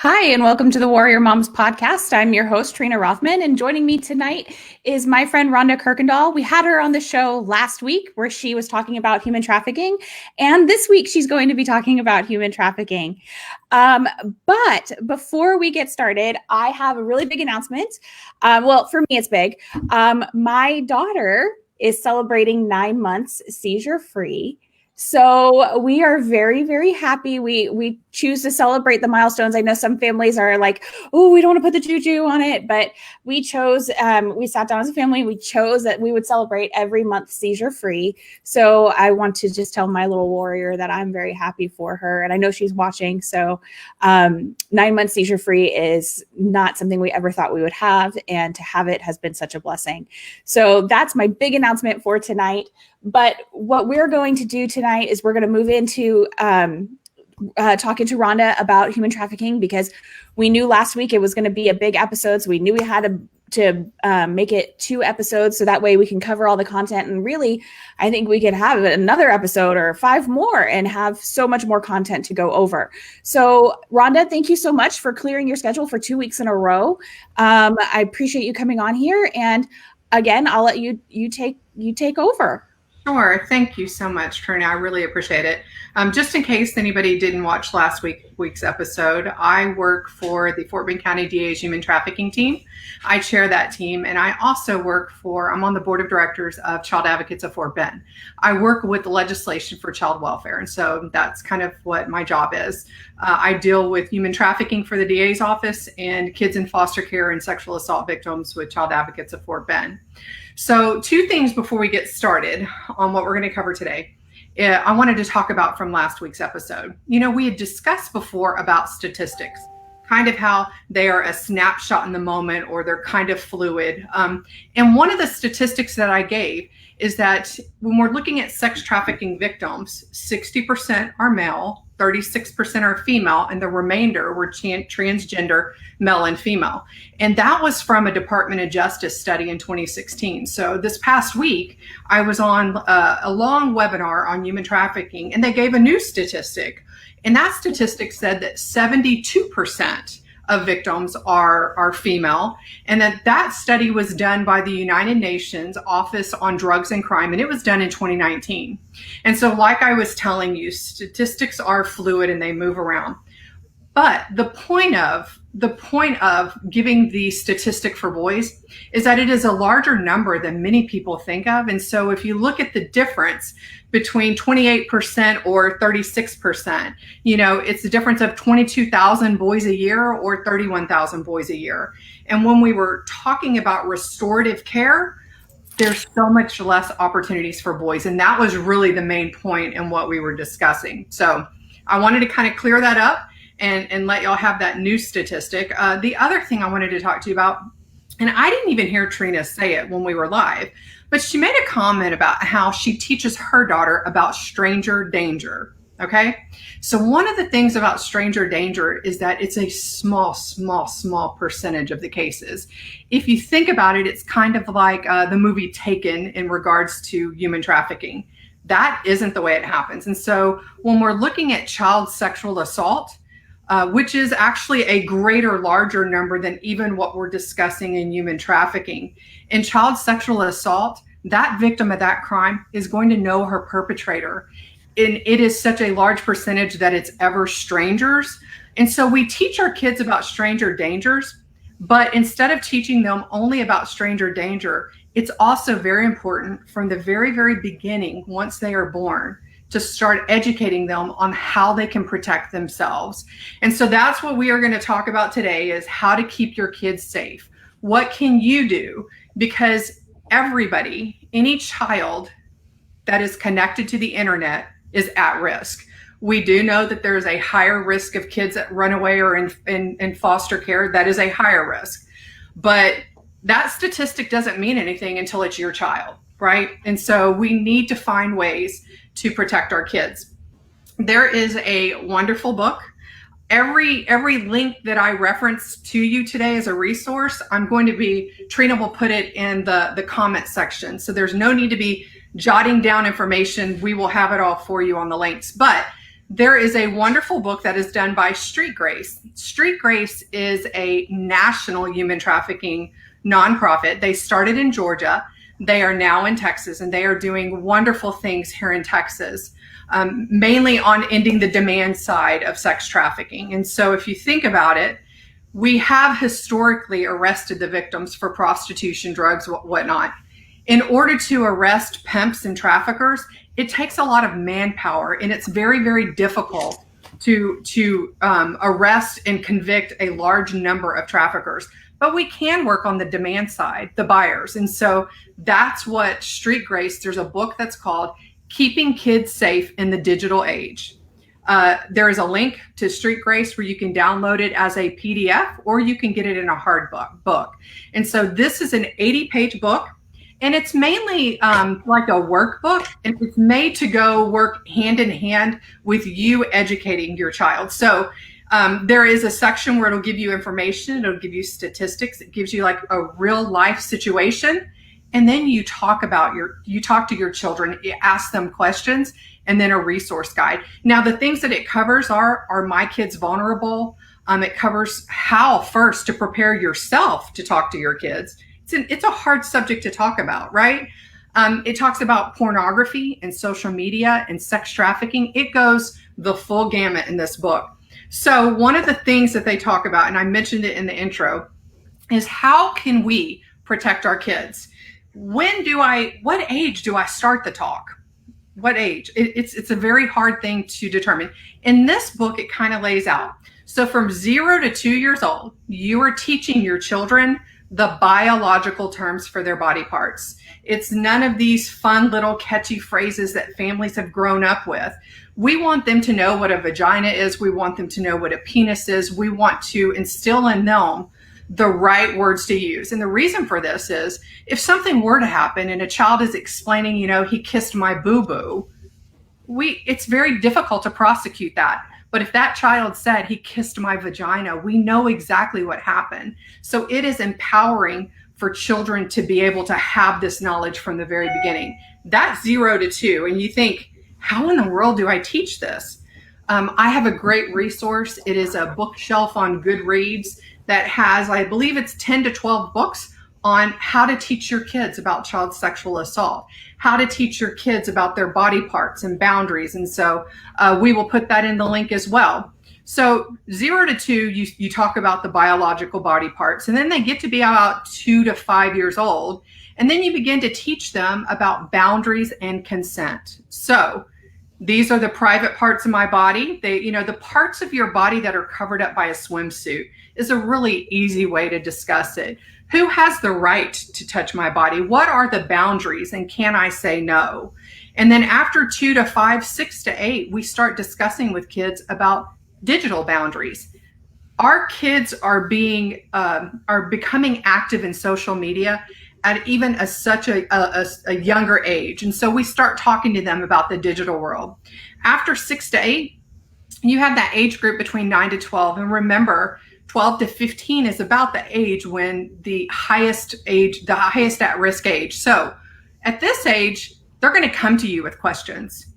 Hi, and welcome to the Warrior Moms podcast. I'm your host, Trina Rothman, and joining me tonight is my friend Rhonda Kuykendall. We had her on the show last week where she was talking about human trafficking, and this week she's going to be talking about human trafficking. But before we get started, I have a really big announcement. Well, for me, it's big. My daughter is celebrating 9 months seizure-free. So we are very, very happy. We choose to celebrate the milestones. I know some families are like, oh, we don't want to put the juju on it, but we chose, we sat down as a family, we chose that we would celebrate every month seizure free. So I want to just tell my little warrior that I'm very happy for her. And I know she's watching. So 9 months seizure free is not something we ever thought we would have. And to have it has been such a blessing. So that's my big announcement for tonight. But what we're going to do tonight is we're going to move into talking to Rhonda about human trafficking, because we knew last week it was going to be a big episode. So we knew we had to make it 2 episodes so that way we can cover all the content. And really, I think we could have another episode or 5 more and have so much more content to go over. So Rhonda, thank you so much for clearing your schedule for 2 weeks in a row. I appreciate you coming on here. And again, I'll let you take over. Sure. Thank you so much, Trina. I really appreciate it. Just in case anybody didn't watch last week's episode, I work for the Fort Bend County DA's Human Trafficking team. I chair that team, and I also I'm on the board of directors of Child Advocates of Fort Bend. I work with the legislation for child welfare, and so that's kind of what my job is. I deal with human trafficking for the DA's office and kids in foster care and sexual assault victims with Child Advocates of Fort Bend. So 2 things before we get started on what we're going to cover today. I wanted to talk about from last week's episode. You know, we had discussed before about statistics, kind of how they are a snapshot in the moment or they're kind of fluid. And one of the statistics that I gave is that when we're looking at sex trafficking victims, 60% are male, 36% are female, and the remainder were transgender, male and female. And that was from a Department of Justice study in 2016. So this past week, I was on a long webinar on human trafficking, and they gave a new statistic. And that statistic said that 72% of victims are female, and that study was done by the United Nations Office on Drugs and Crime, and it was done in 2019. And so like I was telling you, statistics are fluid and they move around. But the point of giving the statistic for boys is that it is a larger number than many people think of. And so if you look at the difference between 28% or 36%, you know, it's the difference of 22,000 boys a year or 31,000 boys a year. And when we were talking about restorative care, there's so much less opportunities for boys. And that was really the main point in what we were discussing. So I wanted to kind of clear that up and let y'all have that new statistic. The other thing I wanted to talk to you about, and I didn't even hear Trina say it when we were live, but she made a comment about how she teaches her daughter about stranger danger. Okay. So one of the things about stranger danger is that it's a small percentage of the cases. If you think about it, it's kind of like the movie Taken in regards to human trafficking. That isn't the way it happens. And so when we're looking at child sexual assault, which is actually a larger number than even what we're discussing in human trafficking. In child sexual assault, that victim of that crime is going to know her perpetrator. And it is such a large percentage that it's ever strangers. And so we teach our kids about stranger dangers, but instead of teaching them only about stranger danger, it's also very important from the very, very beginning, once they are born, to start educating them on how they can protect themselves. And so that's what we are going to talk about today, is how to keep your kids safe. What can you do? Because everybody, any child that is connected to the internet is at risk. We do know that there's a higher risk of kids that run away or in foster care. That is a higher risk. But that statistic doesn't mean anything until it's your child, right? And so we need to find ways to protect our kids. There is a wonderful book. Every link that I reference to you today as a resource, Trina will put it in the comment section. So there's no need to be jotting down information. We will have it all for you on the links. But there is a wonderful book that is done by Street Grace. Street Grace is a national human trafficking nonprofit. They started in Georgia. They are now in Texas, and they are doing wonderful things here in Texas, mainly on ending the demand side of sex trafficking. And so if you think about it, we have historically arrested the victims for prostitution, drugs, whatnot. In order to arrest pimps and traffickers, it takes a lot of manpower, and it's very, very difficult to arrest and convict a large number of traffickers. But we can work on the demand side, the buyers. And so that's what Street Grace, there's a book that's called Keeping Kids Safe in the Digital Age. There is a link to Street Grace where you can download it as a PDF, or you can get it in a hard book. And so this is an 80-page book. And it's mainly like a workbook, and it's made to go work hand in hand with you educating your child. So there is a section where it'll give you information, it'll give you statistics, it gives you like a real life situation. And then you talk to your children, you ask them questions, and then a resource guide. Now, the things that it covers are My Kids Vulnerable? It covers how first to prepare yourself to talk to your kids. It's a hard subject to talk about, right? It talks about pornography and social media and sex trafficking. It goes the full gamut in this book. So one of the things that they talk about, and I mentioned it in the intro, is how can we protect our kids? What age do I start the talk? What age? It's a very hard thing to determine. In this book, it kind of lays out. So from 0 to 2 years old, you are teaching your children the biological terms for their body parts. It's none of these fun little catchy phrases that families have grown up with. We want them to know what a vagina is. We want them to know what a penis is. We want to instill in them the right words to use. And the reason for this is if something were to happen and a child is explaining, he kissed my boo-boo, it's very difficult to prosecute that. But if that child said he kissed my vagina, we know exactly what happened. So it is empowering for children to be able to have this knowledge from the very beginning. That's 0 to 2. And you think, how in the world do I teach this? I have a great resource. It is a bookshelf on Goodreads that has, I believe it's 10 to 12 books on how to teach your kids about child sexual assault, how to teach your kids about their body parts and boundaries. And so we will put that in the link as well. So 0 to 2, you talk about the biological body parts, and then they get to be about 2 to 5 years old. And then you begin to teach them about boundaries and consent. So these are the private parts of my body. The parts of your body that are covered up by a swimsuit is a really easy way to discuss it. Who has the right to touch my body? What are the boundaries? And can I say no? And then after 2 to 5, 6 to 8, we start discussing with kids about digital boundaries. Our kids are becoming active in social media at even such a younger age. And so we start talking to them about the digital world. After 6 to 8, you have that age group between 9 to 12. And remember, 12 to 15 is about the age when the highest at-risk age. So at this age, they're going to come to you with questions.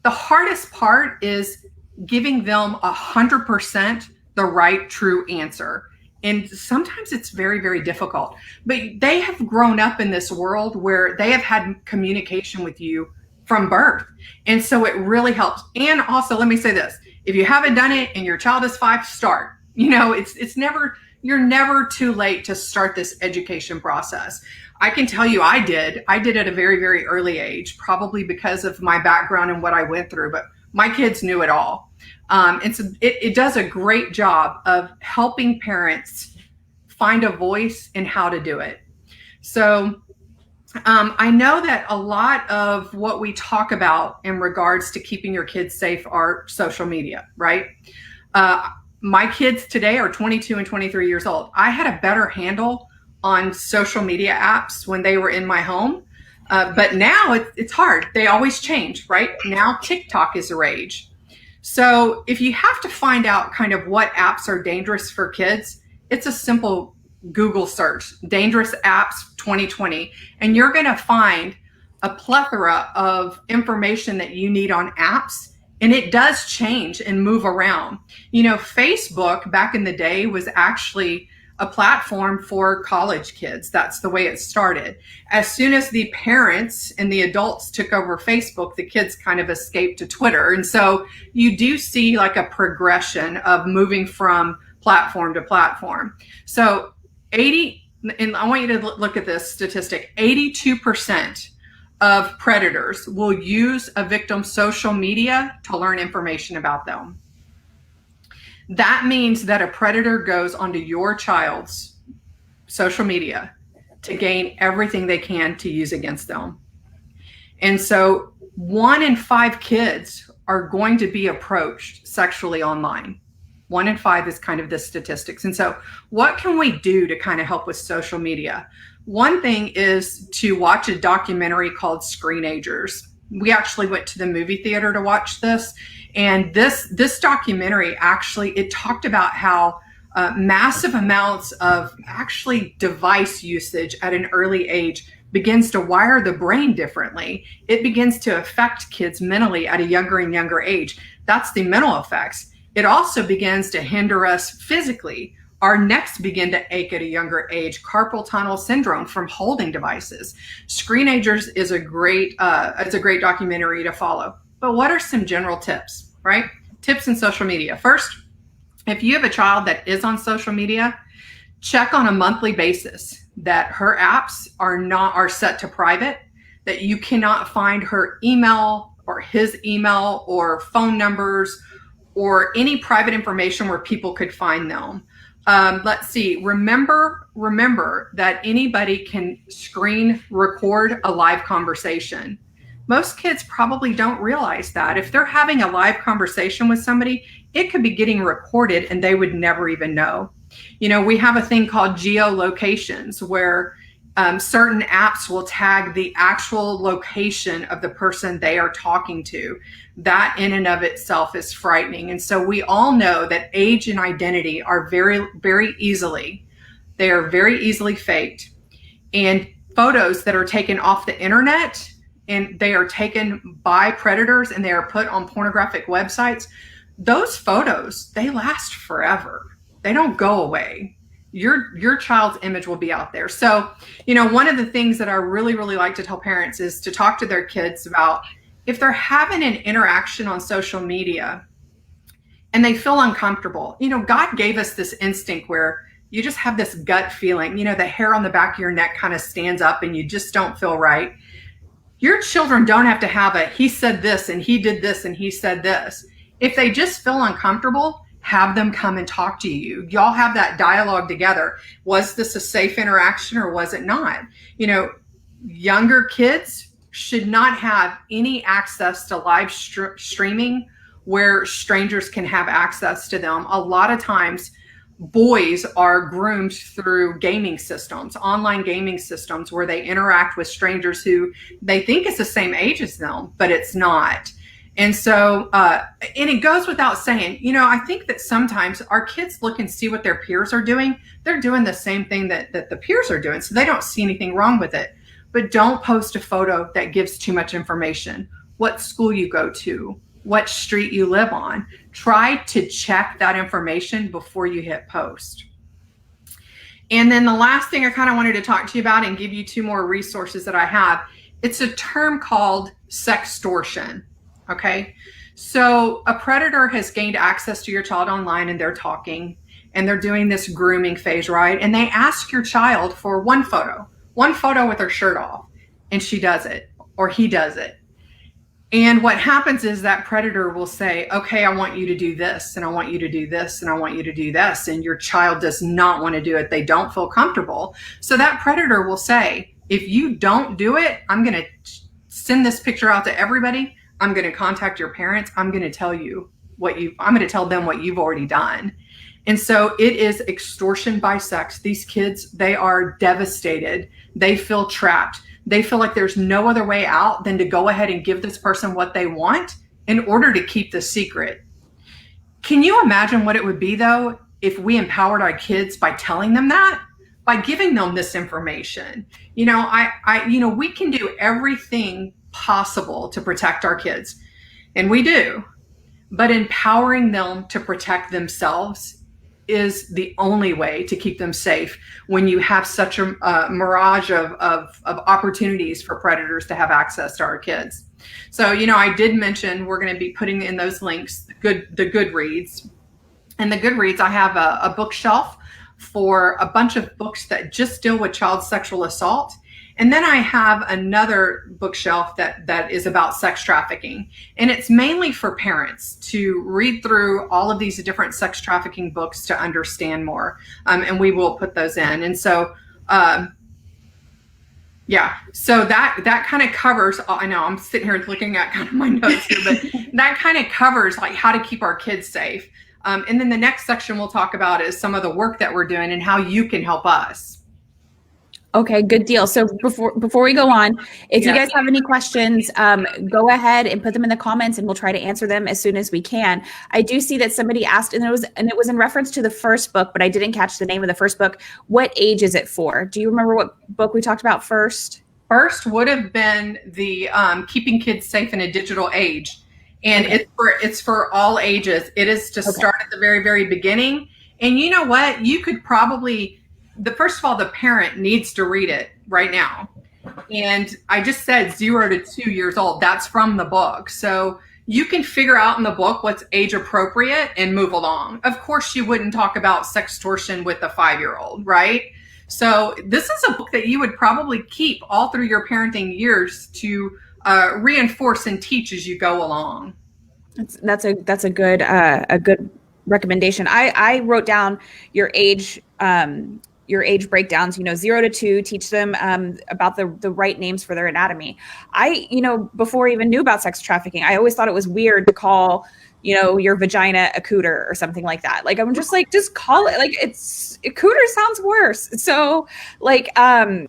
The hardest part is giving them 100% the right, true answer. And sometimes it's very, very difficult. But they have grown up in this world where they have had communication with you from birth. And so it really helps. And also, let me say this. If you haven't done it and your child is 5, start. You're never too late to start this education process. I can tell you I did at a very, very early age, probably because of my background and what I went through, but my kids knew it all. And so it does a great job of helping parents find a voice in how to do it. So I know that a lot of what we talk about in regards to keeping your kids safe are social media, right? My kids today are 22 and 23 years old. I had a better handle on social media apps when they were in my home. But now it's hard. They always change, right? Now TikTok is a rage. So if you have to find out kind of what apps are dangerous for kids, it's a simple Google search, dangerous apps 2020, and you're going to find a plethora of information that you need on apps And it does change and move around. You know, Facebook back in the day was actually a platform for college kids. That's the way it started. As soon as the parents and the adults took over Facebook, the kids kind of escaped to Twitter. And so you do see like a progression of moving from platform to platform. So 80, and I want you to look at this statistic, 82% of predators will use a victim's social media to learn information about them. That means that a predator goes onto your child's social media to gain everything they can to use against them. And so 1 in 5 kids are going to be approached sexually online. 1 in 5 is kind of the statistics. And so what can we do to kind of help with social media? One thing is to watch a documentary called Screenagers. We actually went to the movie theater to watch this. And this documentary actually, it talked about how massive amounts of actually device usage at an early age begins to wire the brain differently. It begins to affect kids mentally at a younger and younger age. That's the mental effects. It also begins to hinder us physically. Our necks begin to ache at a younger age, carpal tunnel syndrome from holding devices. Screenagers is a great documentary to follow. But what are some general tips, right? Tips in social media. First, if you have a child that is on social media, check on a monthly basis that her apps are set to private, that you cannot find her email or his email or phone numbers or any private information where people could find them. Let's see, remember that anybody can screen record a live conversation. Most kids probably don't realize that. If they're having a live conversation with somebody, it could be getting recorded and they would never even know. You know, we have a thing called geolocations where certain apps will tag the actual location of the person they are talking to. That in and of itself is frightening. And so we all know that age and identity are very easily faked. And photos that are taken off the internet and they are taken by predators and they are put on pornographic websites, those photos, they last forever. They don't go away. Your child's image will be out there. So, you know, one of the things that I really like to tell parents is to talk to their kids about if they're having an interaction on social media and they feel uncomfortable. You know, God gave us this instinct where you just have this gut feeling, you know, the hair on the back of your neck kind of stands up and you just don't feel right. Your children don't have to have he said this and he did this and he said this. If they just feel uncomfortable, have them come and talk to you. Y'all have that dialogue together. Was this a safe interaction or was it not? You know, younger kids should not have any access to live streaming where strangers can have access to them. A lot of times, boys are groomed through gaming systems, online gaming systems, where they interact with strangers who they think is the same age as them, but it's not. And so, and it goes without saying, you know, I think that sometimes our kids look and see what their peers are doing. They're doing the same thing that the peers are doing. So they don't see anything wrong with it. But don't post a photo that gives too much information. What school you go to, what street you live on. Try to check that information before you hit post. And then the last thing I kind of wanted to talk to you about and give you 2 more resources that I have. It's a term called sextortion. Okay, so a predator has gained access to your child online and they're talking and they're doing this grooming phase, right? And they ask your child for one photo with her shirt off, and she does it or he does it. And what happens is that predator will say, okay, I want you to do this and I want you to do this and I want you to do this. And your child does not want to do it. They don't feel comfortable. So that predator will say, if you don't do it, I'm going to send this picture out to everybody. I'm going to contact your parents. I'm going to tell you I'm going to tell them what you've already done. And so it is extortion by sex. These kids, they are devastated. They feel trapped. They feel like there's no other way out than to go ahead and give this person what they want in order to keep the secret. Can you imagine what it would be though, if we empowered our kids by telling them that, by giving them this information? You know, we can do everything possible to protect our kids, and we do. but empowering them to protect themselves is the only way to keep them safe when you have such a mirage of opportunities for predators to have access to our kids. So, I did mention we're going to be putting in those links, the Goodreads. And the Goodreads, I have a bookshelf for a bunch of books that just deal with child sexual assault. And then I have another bookshelf that is about sex trafficking. And it's mainly for parents to read through all of these different sex trafficking books to understand more. And we will put those in. And so, so that kind of covers, I know I'm sitting here looking at kind of my notes here, but that kind of covers like how to keep our kids safe. And then the next section we'll talk about is some of the work that we're doing and how you can help us. Okay, good deal. So before we go on, if you guys have any questions, go ahead and put them in the comments and we'll try to answer them as soon as we can. I do see that somebody asked, and it was in reference to the first book, but I didn't catch the name of the first book. What age is it for? Do you remember what book we talked about first? First would have been the Keeping Kids Safe in a Digital Age. And it's for all ages. It is to start at the very, very beginning. And you know what? You could probably, first of all, the parent needs to read it right now. And I just said 0 to 2 years old. That's from the book. So you can figure out in the book what's age appropriate and move along. Of course, you wouldn't talk about sextortion with a 5-year-old, right? So this is a book that you would probably keep all through your parenting years to reinforce and teach as you go along. That's a good recommendation. I wrote down your age breakdowns, 0 to 2, teach them about the right names for their anatomy. Before I even knew about sex trafficking, I always thought it was weird to call, your vagina a cooter or something like that. Like, I'm just like, just call it, like, a cooter sounds worse. So like, I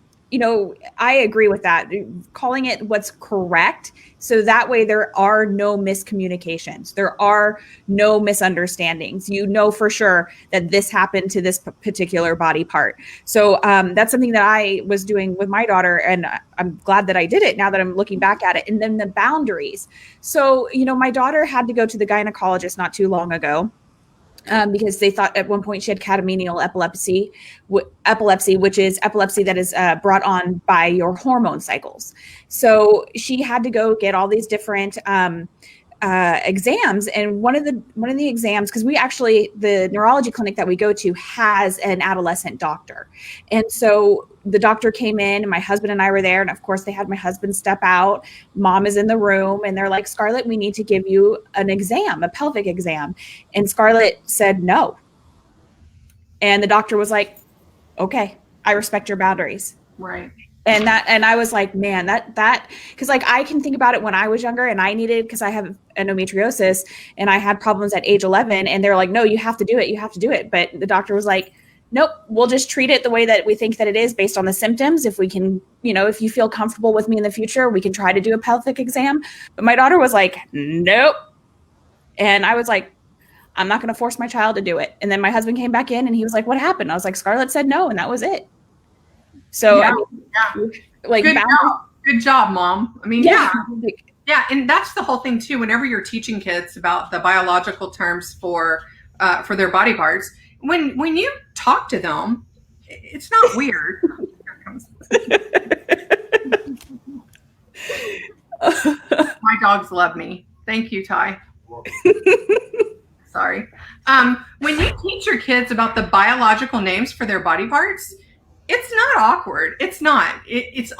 agree with that. Calling it what's correct. So that way there are no miscommunications. There are no misunderstandings. You know for sure that this happened to this particular body part. So that's something that I was doing with my daughter, and I'm glad that I did it now that I'm looking back at it. And then the boundaries. So, my daughter had to go to the gynecologist not too long ago. Because they thought at one point she had catamenial epilepsy, which is epilepsy that is brought on by your hormone cycles. So she had to go get all these different exams, and one of the exams, because the neurology clinic that we go to has an adolescent doctor, and so the doctor came in, and my husband and I were there, and of course they had my husband step out. Mom is in the room, and they're like, "Scarlett, we need to give you an exam, a pelvic exam," and Scarlett said no, and the doctor was like, "Okay, I respect your boundaries." Right. And I was like, man, that, because like I can think about it when I was younger and I needed, because I have endometriosis and I had problems at age 11, and they're like, no, you have to do it. You have to do it. But the doctor was like, nope, we'll just treat it the way that we think that it is based on the symptoms. If we can, if you feel comfortable with me in the future, we can try to do a pelvic exam. But my daughter was like, nope. And I was like, I'm not going to force my child to do it. And then my husband came back in and he was like, what happened? I was like, Scarlett said no. And that was it. So, like, good job, Mom. I mean, yeah. And that's the whole thing too. Whenever you're teaching kids about the biological terms for their body parts, when you talk to them, it's not weird. My dogs love me. Thank you, Ty. Sorry. When you teach your kids about the biological names for their body parts, it's not awkward. It's not. It's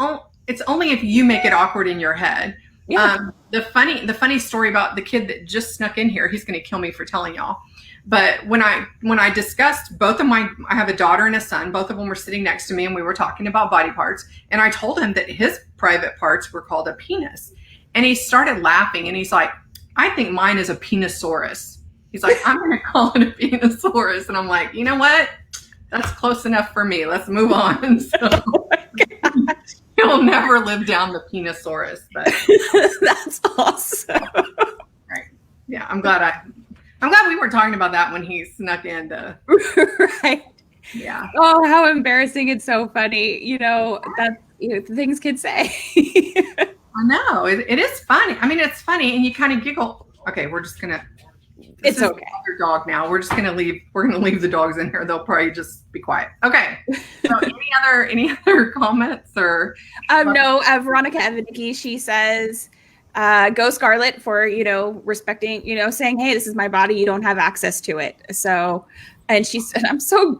only if you make it awkward in your head. Yeah. The funny story about the kid that just snuck in here, he's going to kill me for telling y'all. But when I discussed I have a daughter and a son, both of them were sitting next to me, and we were talking about body parts. And I told him that his private parts were called a penis. And he started laughing, and he's like, I think mine is a penisaurus. He's like, I'm going to call it a penisaurus. And I'm like, you know what? That's close enough for me. Let's move on. So he'll never live down the penisaurus. But that's awesome. Right. Yeah, I'm glad we were talking about that when he snuck in. Right. Yeah. Oh, how embarrassing. It's so funny. That's things kids say. I know. It is funny. I mean, it's funny, and you kind of giggle. Okay, we're just going to This It's is okay. your dog now. We're just gonna leave. We're gonna leave the dogs in here. They'll probably just be quiet. Okay. So any other comments or? No, Veronica Evanicki, she says, go Scarlett for, respecting, saying, hey, this is my body. You don't have access to it. So, and she said, I'm so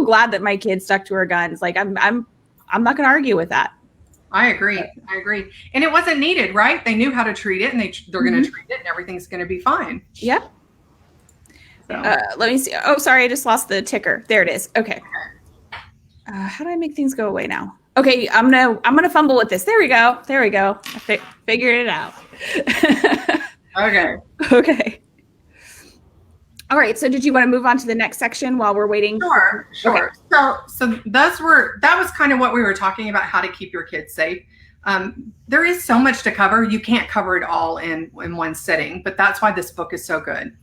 glad that my kid stuck to her guns. Like I'm not going to argue with that. I agree. And it wasn't needed, right? They knew how to treat it, and they're going to treat it, and everything's going to be fine. Yeah. So. Let me see. Oh, sorry. I just lost the ticker. There it is. Okay. How do I make things go away now? Okay, I'm gonna fumble with this. There we go. I figured it out. Okay. All right. So, did you want to move on to the next section while we're waiting? Sure. Okay. So that was kind of what we were talking about, how to keep your kids safe. There is so much to cover. You can't cover it all in one sitting, but that's why this book is so good.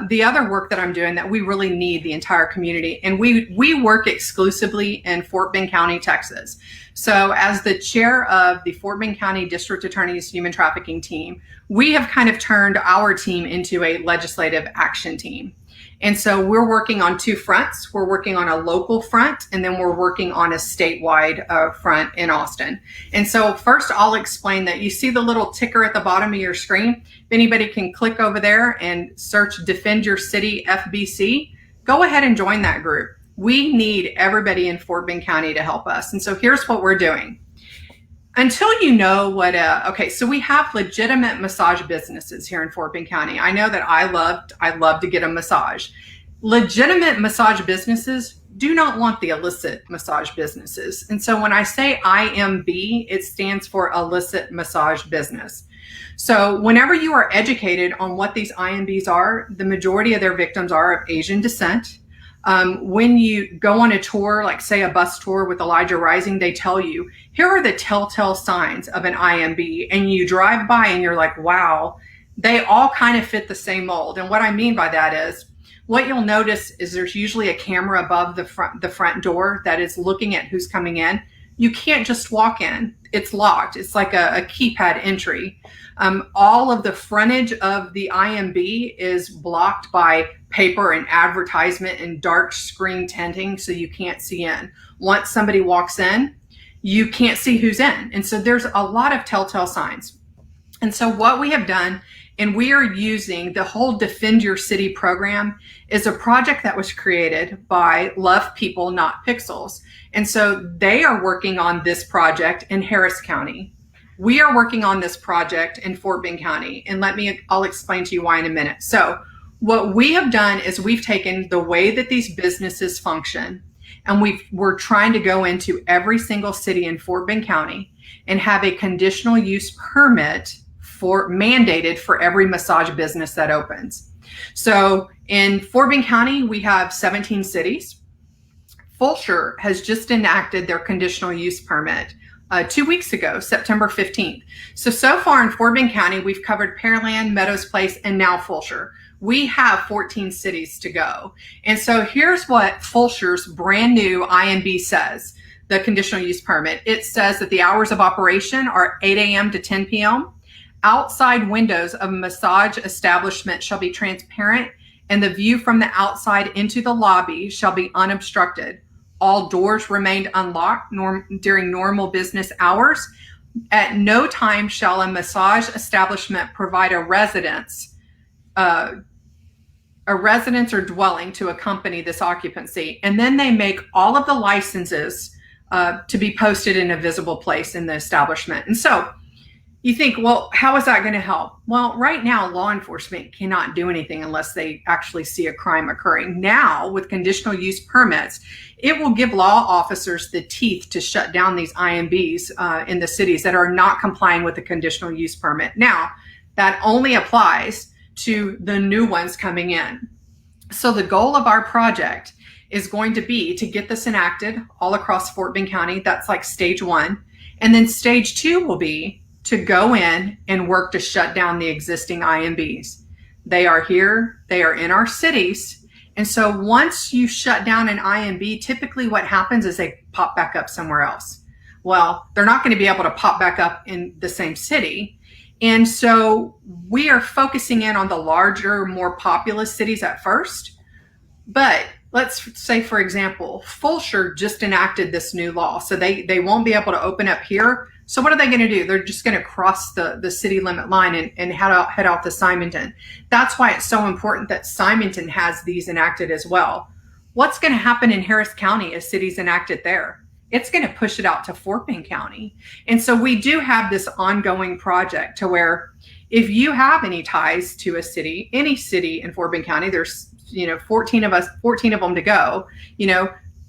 The other work that I'm doing that we really need the entire community, and we work exclusively in Fort Bend County, Texas. So as the chair of the Fort Bend County District Attorney's Human Trafficking team, we have kind of turned our team into a legislative action team. And so we're working on two fronts. We're working on a local front, and then we're working on a statewide front in Austin. And so first I'll explain that you see the little ticker at the bottom of your screen. If anybody can click over there and search Defend Your City FBC, go ahead and join that group. We need everybody in Fort Bend County to help us. And so here's what we're doing. Until you know what, so we have legitimate massage businesses here in Fort Bend County. I know that I love to get a massage. Legitimate massage businesses do not want the illicit massage businesses. And so when I say IMB, it stands for illicit massage business. So whenever you are educated on what these IMBs are, the majority of their victims are of Asian descent. When you go on a tour, like say a bus tour with Elijah Rising, they tell you, here are the telltale signs of an IMB. And you drive by and you're like, wow, they all kind of fit the same mold. And what I mean by that is, what you'll notice is there's usually a camera above the front door that is looking at who's coming in. You can't just walk in. It's locked. It's like a keypad entry. All of the frontage of the IMB is blocked by paper and advertisement and dark screen tinting, so you can't see in. Once somebody walks in, you can't see who's in. And so there's a lot of telltale signs. And so what we have done, and we are using the whole Defend Your City program, is a project that was created by Love People, Not Pixels. And so they are working on this project in Harris County. We are working on this project in Fort Bend County. And I'll explain to you why in a minute. So what we have done is we've taken the way that these businesses function, and we're trying to go into every single city in Fort Bend County and have a conditional use permit mandated for every massage business that opens. So in Fort Bend County, we have 17 cities. Fulshire has just enacted their conditional use permit 2 weeks ago, September 15th. So far in Fort Bend County, we've covered Pearland, Meadows Place, and now Fulshire. We have 14 cities to go. And so here's what Fulshire's brand new IMB says, the conditional use permit. It says that the hours of operation are 8 a.m. to 10 p.m. Outside windows of a massage establishment shall be transparent, and the view from the outside into the lobby shall be unobstructed. All doors remained unlocked during normal business hours. At no time shall a massage establishment provide a residence or dwelling to accompany this occupancy. And then they make all of the licenses to be posted in a visible place in the establishment. And so you think, well, how is that going to help? Well, right now, law enforcement cannot do anything unless they actually see a crime occurring. Now, with conditional use permits, it will give law officers the teeth to shut down these IMBs in the cities that are not complying with the conditional use permit. Now, that only applies to the new ones coming in. So the goal of our project is going to be to get this enacted all across Fort Bend County. That's like stage one. And then stage two will be to go in and work to shut down the existing IMBs. They are here, they are in our cities. And so once you shut down an IMB, typically what happens is they pop back up somewhere else. Well, they're not going to be able to pop back up in the same city. And so we are focusing in on the larger, more populous cities at first. But let's say, for example, Fulshire just enacted this new law. So they won't be able to open up here. So what are they going to do? They're just going to cross the city limit line and head out to Simonton. That's why it's so important that Simonton has these enacted as well. What's going to happen in Harris County as cities enact it there? It's going to push it out to Fort Bend County. And so we do have this ongoing project to where if you have any ties to a city, any city in Fort Bend County, there's 14 of them to go,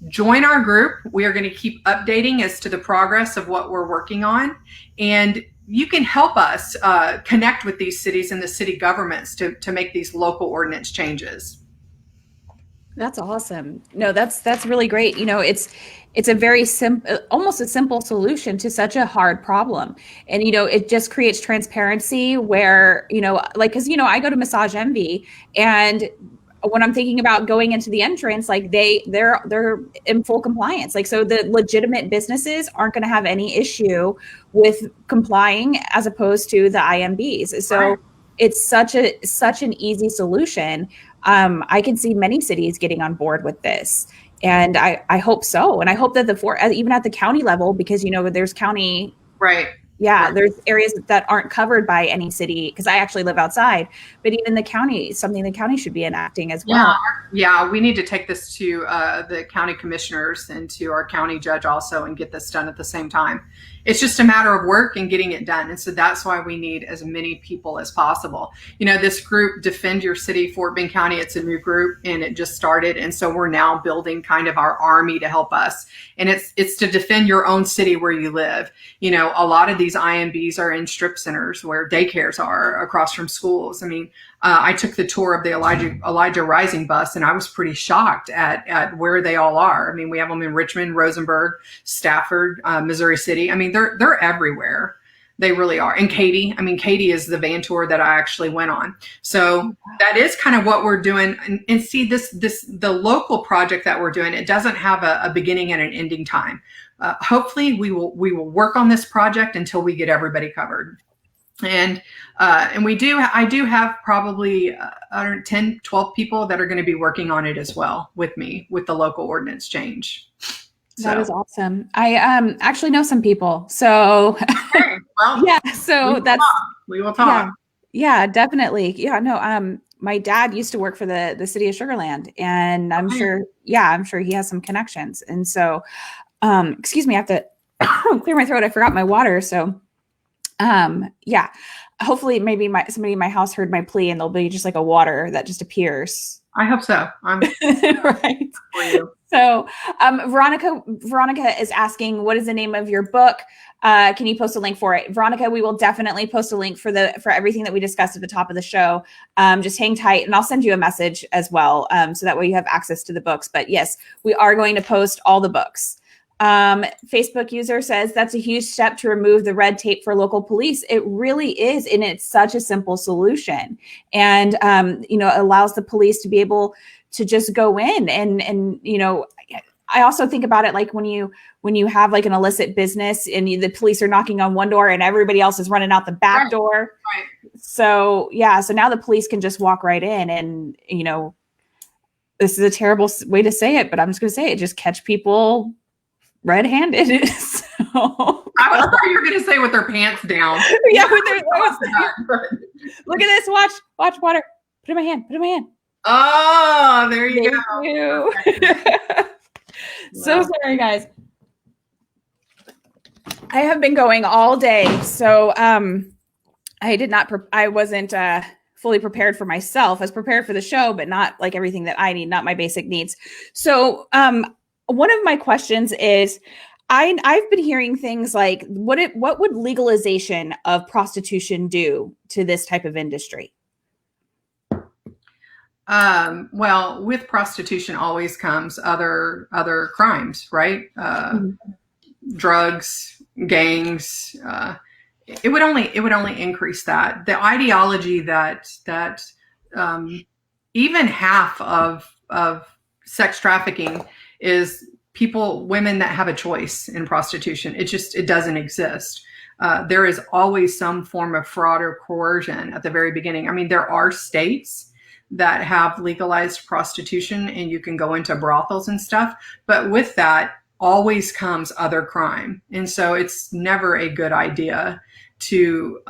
join our group. We are going to keep updating as to the progress of what we're working on. And you can help us connect with these cities and the city governments to make these local ordinance changes. That's awesome. No, that's really great. It's a very simple, almost a simple solution to such a hard problem. And, it just creates transparency where, because, I go to Massage Envy, and when I'm thinking about going into the entrance, like they're in full compliance. Like, so the legitimate businesses aren't going to have any issue with complying as opposed to the IMBs. So right. It's such an easy solution. I can see many cities getting on board with this, and I hope so. And I hope that even at the county level, because, there's county, right. Yeah, right. There's areas that aren't covered by any city, because I actually live outside, but even the county, something the county should be enacting as well. Yeah, we need to take this to the county commissioners and to our county judge also and get this done at the same time. It's just a matter of work and getting it done. And so that's why we need as many people as possible. This group, Defend Your City, Fort Bend County, it's a new group and it just started. And so we're now building kind of our army to help us. And it's to defend your own city where you live. A lot of these IMBs are in strip centers where daycares are across from schools. I mean, I took the tour of the Elijah Rising bus, and I was pretty shocked at where they all are. I mean, we have them in Richmond, Rosenberg, Stafford, Missouri City. I mean, they're everywhere. They really are. And Katy is the van tour that I actually went on. So that is kind of what we're doing. And see, the local project that we're doing, it doesn't have a beginning and an ending time. Hopefully we will work on this project until we get everybody covered. And I do have probably 10, 12 people that are going to be working on it as well with me with the local ordinance change. So. That is awesome. I actually know some people. So okay. Well, yeah, so we will talk. Yeah, definitely. Yeah, no, my dad used to work for the city of Sugar Land, and I'm sure he has some connections. And so, excuse me, I have to clear my throat. I forgot my water. So, yeah, hopefully maybe somebody in my house heard my plea and there'll be just like a water that just appears. I hope so. I'm right. For you. So, Veronica is asking, what is the name of your book? Can you post a link for it? Veronica, we will definitely post a link for everything that we discussed at the top of the show. Just hang tight and I'll send you a message as well. So that way you have access to the books. But yes, we are going to post all the books. Facebook user says that's a huge step to remove the red tape for local police. It really is. And it's such a simple solution. And, allows the police to be able to just go in and I also think about it like when you have like an illicit business and the police are knocking on one door and everybody else is running out the back door. Right. So now the police can just walk right in and, this is a terrible way to say it, but I'm just going to say it, just catch people red-handed. So. I thought you were going to say with their pants down. Yeah, with their Look at this. Watch water. Put it in my hand. Oh, there you go. So sorry, guys. I have been going all day, so I wasn't fully prepared for myself. I was prepared for the show, but not like everything that I need, not my basic needs. So one of my questions is, I've been hearing things like, what would legalization of prostitution do to this type of industry? Well, with prostitution always comes other crimes, right? Drugs, gangs. It would only increase that. The ideology that even half of sex trafficking is women that have a choice in prostitution. It doesn't exist. there is always some form of fraud or coercion at the very beginning. I mean, there are states that have legalized prostitution and you can go into brothels and stuff, but with that always comes other crime. And so it's never a good idea to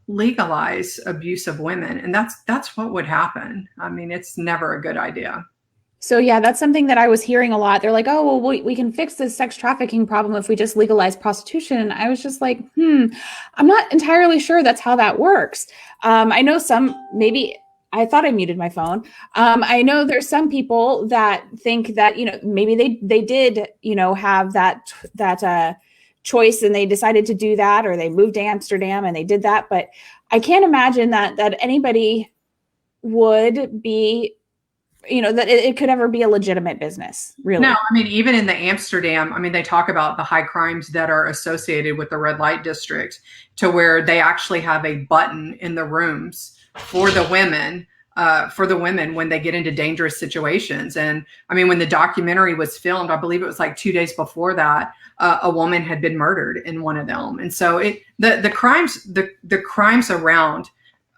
legalize abuse of women. And that's what would happen. I mean, it's never a good idea. So yeah, that's something that I was hearing a lot. They're like, oh, well, we can fix this sex trafficking problem if we just legalize prostitution. And I was just like, I'm not entirely sure that's how that works. I know maybe I thought I muted my phone. I know there's some people that think that, maybe they did, have that choice and they decided to do that, or they moved to Amsterdam and they did that. But I can't imagine that anybody would be, that it could ever be a legitimate business, really. No, I mean, even in the Amsterdam, I mean, they talk about the high crimes that are associated with the red light district, to where they actually have a button in the rooms for the women when they get into dangerous situations. And I mean, when the documentary was filmed, I believe it was like 2 days before that, a woman had been murdered in one of them. And so the crimes around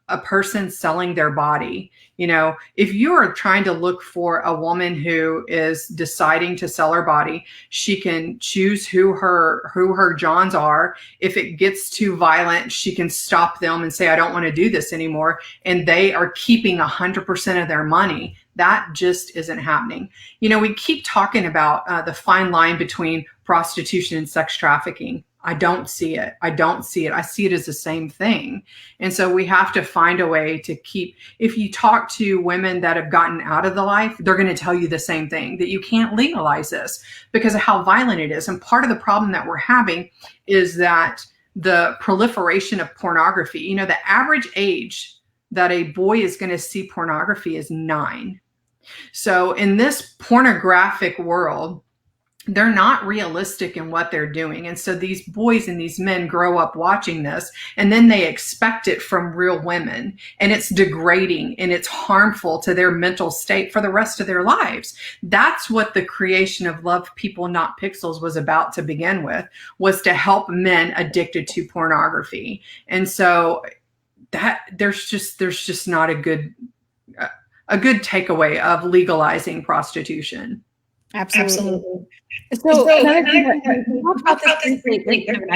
a person selling their body, if you are trying to look for a woman who is deciding to sell her body, she can choose who her Johns are. If it gets too violent, she can stop them and say, I don't want to do this anymore. And they are keeping 100% of their money. That just isn't happening. We keep talking about the fine line between prostitution and sex trafficking. I don't see it. I see it as the same thing. And so we have to find a way to if you talk to women that have gotten out of the life, they're going to tell you the same thing, that you can't legalize this because of how violent it is. And part of the problem that we're having is that the proliferation of pornography, the average age that a boy is going to see pornography is 9. So in this pornographic world, they're not realistic in what they're doing. And so these boys and these men grow up watching this, and then they expect it from real women. And it's degrading and it's harmful to their mental state for the rest of their lives. That's what the creation of Love People Not Pixels was about to begin with, was to help men addicted to pornography. And so that there's just not a good takeaway of legalizing prostitution. Absolutely. So another thing that we talked about this briefly. So we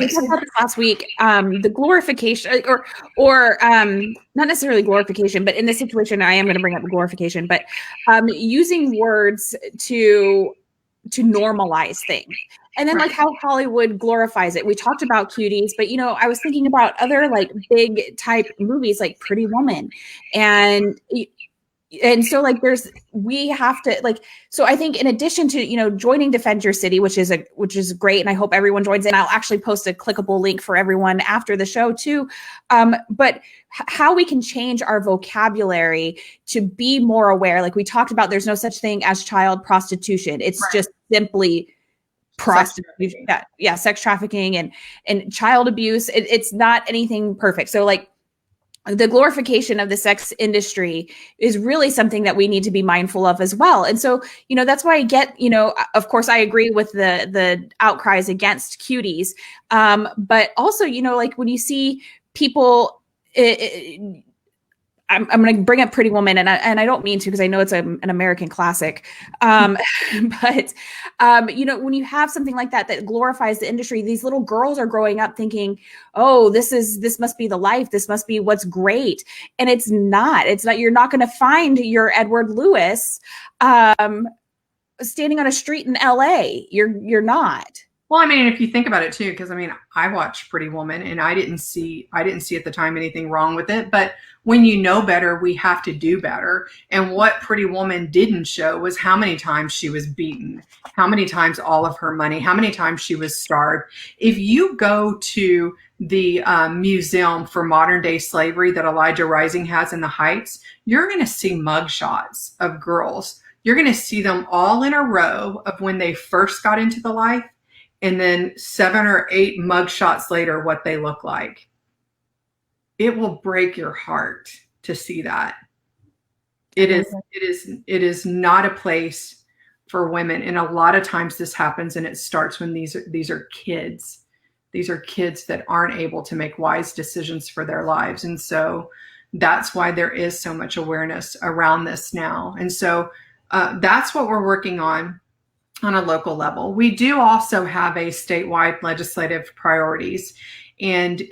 talked about this last week. The glorification, or not necessarily glorification, but in this situation, I am going to bring up the glorification. But using words to normalize things. And then like how Hollywood glorifies it. We talked about cuties, but I was thinking about other like big type movies like Pretty Woman. And so like we have to like, so I think in addition to, joining Defend Your City, which is great. And I hope everyone joins in. I'll actually post a clickable link for everyone after the show too. But how we can change our vocabulary to be more aware. Like we talked about, there's no such thing as child prostitution. It's just simply prostitution. Sex trafficking and child abuse. It's not anything perfect. So like, the glorification of the sex industry is really something that we need to be mindful of as well. And so, that's why I get, of course, I agree with the outcries against cuties. But also, like when you see people, I'm going to bring up Pretty Woman, and I don't mean to, because I know it's an American classic. But when you have something like that glorifies the industry, these little girls are growing up thinking, oh, this must be the life. This must be what's great. And it's not. You're not going to find your Edward Lewis standing on a street in LA. You're not. Well, I mean, if you think about it too, because I watched Pretty Woman and I didn't see at the time anything wrong with it. But when you know better, we have to do better. And what Pretty Woman didn't show was how many times she was beaten, how many times all of her money, how many times she was starved. If you go to the Museum for Modern Day Slavery that Elijah Rising has in the Heights, you're going to see mugshots of girls. You're going to see them all in a row of when they first got into the life, and then 7 or 8 mugshots later, what they look like. It will break your heart to see that. It is not a place for women. And a lot of times this happens, and it starts when these are kids. These are kids that aren't able to make wise decisions for their lives. And so that's why there is so much awareness around this now. And so that's what we're working on a local level. We do also have a statewide legislative priorities. And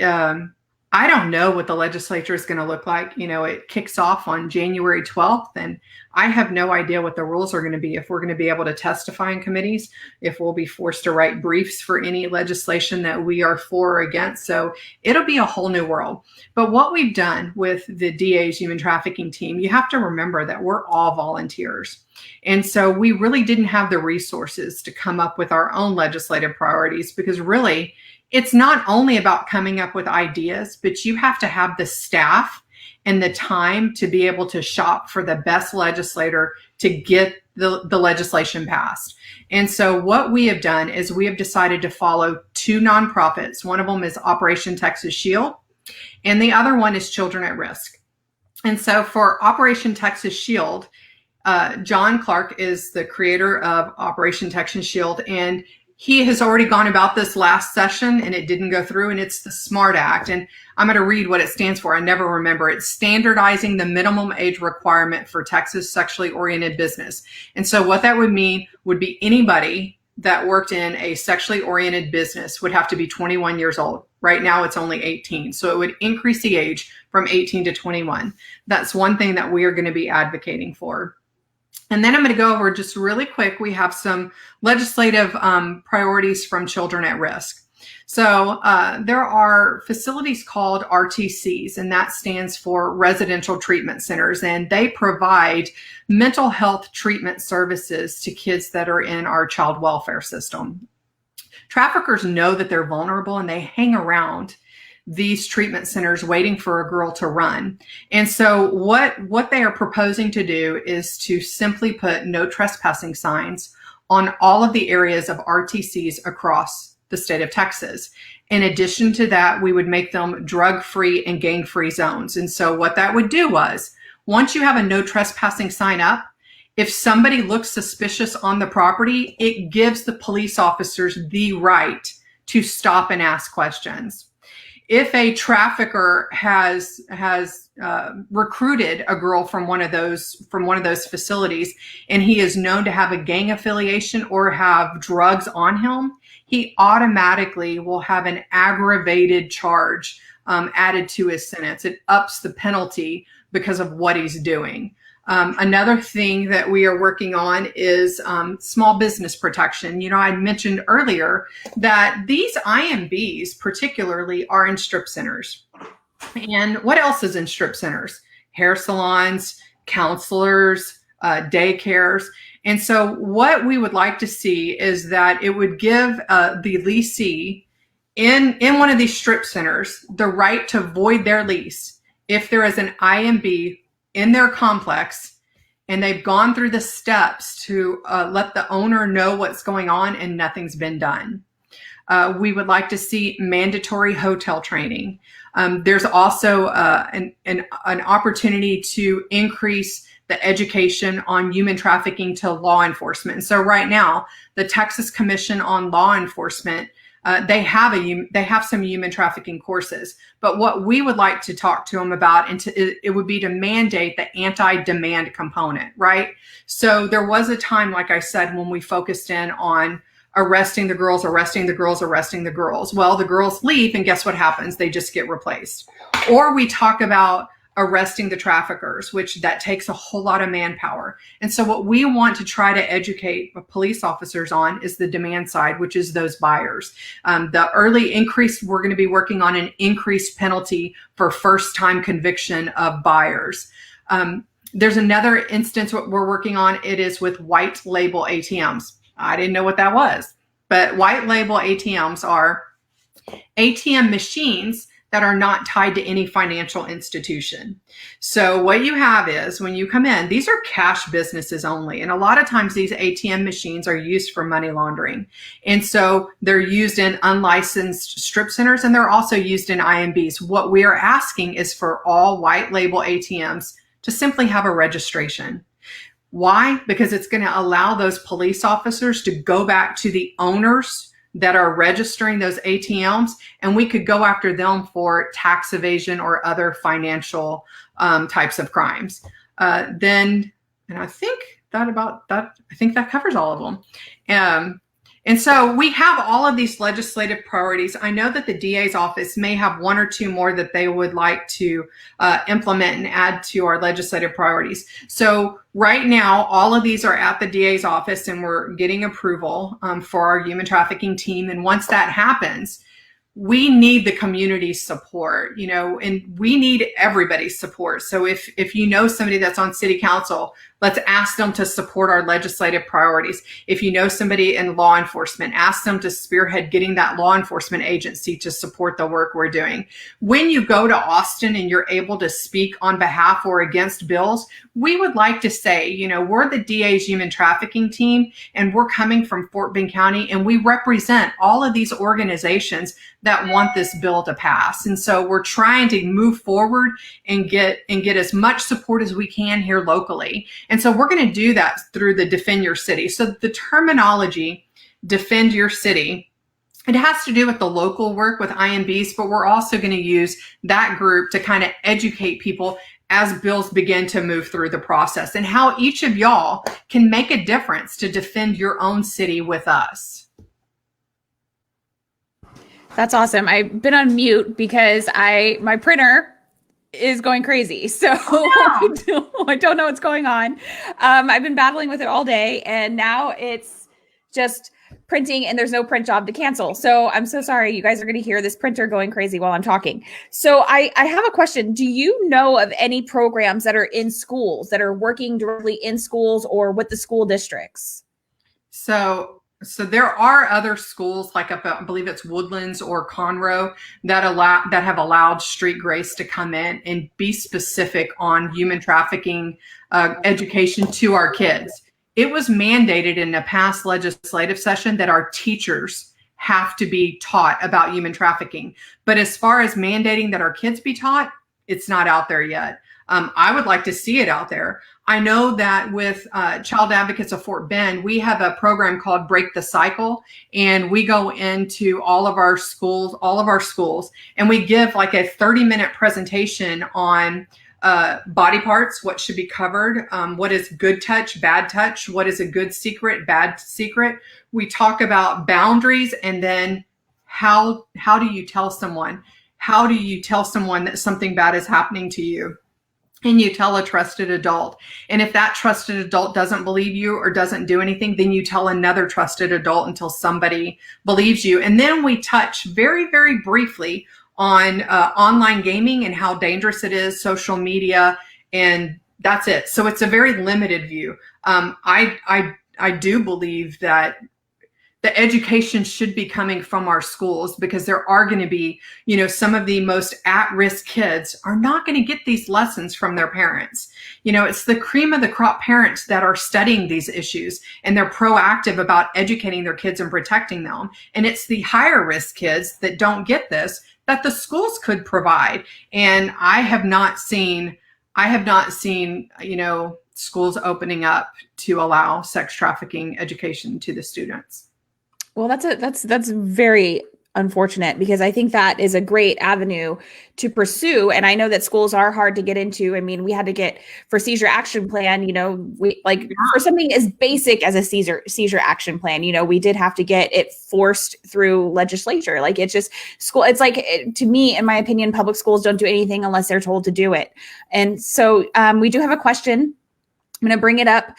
I don't know what the legislature is going to look like. It kicks off on January 12th, and I have no idea what the rules are going to be, if we're going to be able to testify in committees, if we'll be forced to write briefs for any legislation that we are for or against. So it'll be a whole new world. But what we've done with the DA's human trafficking team, you have to remember that we're all volunteers. And so we really didn't have the resources to come up with our own legislative priorities, because really, it's not only about coming up with ideas, but you have to have the staff and the time to be able to shop for the best legislator to get the legislation passed. And so what we have done is we have decided to follow two nonprofits. One of them is Operation Texas Shield, and the other one is Children at Risk. And so for Operation Texas Shield, John Clark is the creator of Operation Texas Shield, and he has already gone about this last session and it didn't go through, and it's the SMART Act. And I'm going to read what it stands for. I never remember. It's standardizing the minimum age requirement for Texas sexually oriented business. And so what that would mean would be anybody that worked in a sexually oriented business would have to be 21 years old. Right now it's only 18. So it would increase the age from 18 to 21. That's one thing that we are going to be advocating for. And then I'm going to go over just really quick. We have some legislative priorities from Children at Risk. So there are facilities called RTCs, and that stands for Residential Treatment Centers, and they provide mental health treatment services to kids that are in our child welfare system. Traffickers know that they're vulnerable, and they hang around these treatment centers waiting for a girl to run. And so what they are proposing to do is to simply put no trespassing signs on all of the areas of RTCs across the state of Texas. In addition to that, we would make them drug-free and gang-free zones. And so what that would do was, once you have a no trespassing sign up, if somebody looks suspicious on the property, it gives the police officers the right to stop and ask questions. If a trafficker has recruited a girl from one of those facilities, and he is known to have a gang affiliation or have drugs on him, he automatically will have an aggravated charge added to his sentence. It ups the penalty because of what he's doing. Another thing that we are working on is small business protection. I mentioned earlier that these IMBs particularly are in strip centers. And what else is in strip centers? Hair salons, counselors, daycares. And so what we would like to see is that it would give the leasee in one of these strip centers the right to void their lease if there is an IMB in their complex and they've gone through the steps to let the owner know what's going on and nothing's been done. We would like to see mandatory hotel training. There's also an opportunity to increase the education on human trafficking to law enforcement. And so right now, the Texas Commission on Law Enforcement, they have some human trafficking courses. But what we would like to talk to them about, it would be to mandate the anti-demand component, right? So there was a time, like I said, when we focused in on arresting the girls. Well, the girls leave, and guess what happens? They just get replaced. Or we talk about arresting the traffickers, which that takes a whole lot of manpower. And so what we want to try to educate police officers on is the demand side, which is those buyers. The early increase, we're going to be working on an increased penalty for first-time conviction of buyers. There's another instance what we're working on. It is with white label ATMs. I didn't know what that was, but white label ATMs are ATM machines that are not tied to any financial institution. So what you have is, when you come in, these are cash businesses only. And a lot of times these ATM machines are used for money laundering. And so they're used in unlicensed strip centers, and they're also used in IMBs. What we are asking is for all white label ATMs to simply have a registration. Why? Because it's going to allow those police officers to go back to the owners that are registering those ATMs, and we could go after them for tax evasion or other financial types of crimes. And I think that covers all of them. And so we have all of these legislative priorities. I know that the DA's office may have one or two more that they would like to implement and add to our legislative priorities. So right now, all of these are at the DA's office, and we're getting approval for our human trafficking team. And once that happens, we need the community's support, and we need everybody's support. So if you know somebody that's on city council, let's ask them to support our legislative priorities. If you know somebody in law enforcement, ask them to spearhead getting that law enforcement agency to support the work we're doing. When you go to Austin and you're able to speak on behalf or against bills, we would like to say, we're the DA's human trafficking team, and we're coming from Fort Bend County, and we represent all of these organizations that want this bill to pass. And so we're trying to move forward and get as much support as we can here locally. And so we're going to do that through the Defend Your City. So the terminology, Defend Your City, it has to do with the local work with IMBs, but we're also going to use that group to kind of educate people as bills begin to move through the process, and how each of y'all can make a difference to defend your own city with us. That's awesome. I've been on mute because my printer is going crazy. So I don't know what's going on. I've been battling with it all day, and now it's just printing, and there's no print job to cancel. So I'm so sorry. You guys are going to hear this printer going crazy while I'm talking. So I have a question. Do you know of any programs that are in schools, that are working directly in schools or with the school districts? So there are other schools, like I believe it's Woodlands or Conroe, that have allowed Street Grace to come in and be specific on human trafficking education to our kids. It was mandated in a past legislative session that our teachers have to be taught about human trafficking. But as far as mandating that our kids be taught, it's not out there yet. I would like to see it out there. I know that with Child Advocates of Fort Bend, we have a program called Break the Cycle, and we go into all of our schools, and we give like a 30-minute presentation on body parts, what should be covered, what is good touch, bad touch, what is a good secret, bad secret. We talk about boundaries, and then how do you tell someone? How do you tell someone that something bad is happening to you? And you tell a trusted adult. And if that trusted adult doesn't believe you or doesn't do anything, then you tell another trusted adult until somebody believes you. And then we touch very, very briefly on online gaming and how dangerous it is, social media, and that's it. So it's a very limited view. I do believe that the education should be coming from our schools, because there are going to be, some of the most at-risk kids are not going to get these lessons from their parents. It's the cream of the crop parents that are studying these issues, and they're proactive about educating their kids and protecting them. And it's the higher risk kids that don't get this, that the schools could provide. And I have not seen, schools opening up to allow sex trafficking education to the students. Well, that's very unfortunate, because I think that is a great avenue to pursue. And I know that schools are hard to get into. I mean, we had to get for seizure action plan, for something as basic as a seizure action plan, we did have to get it forced through legislature. Like, it's just school. It's like, to me, in my opinion, public schools don't do anything unless they're told to do it. And so we do have a question. I'm going to bring it up.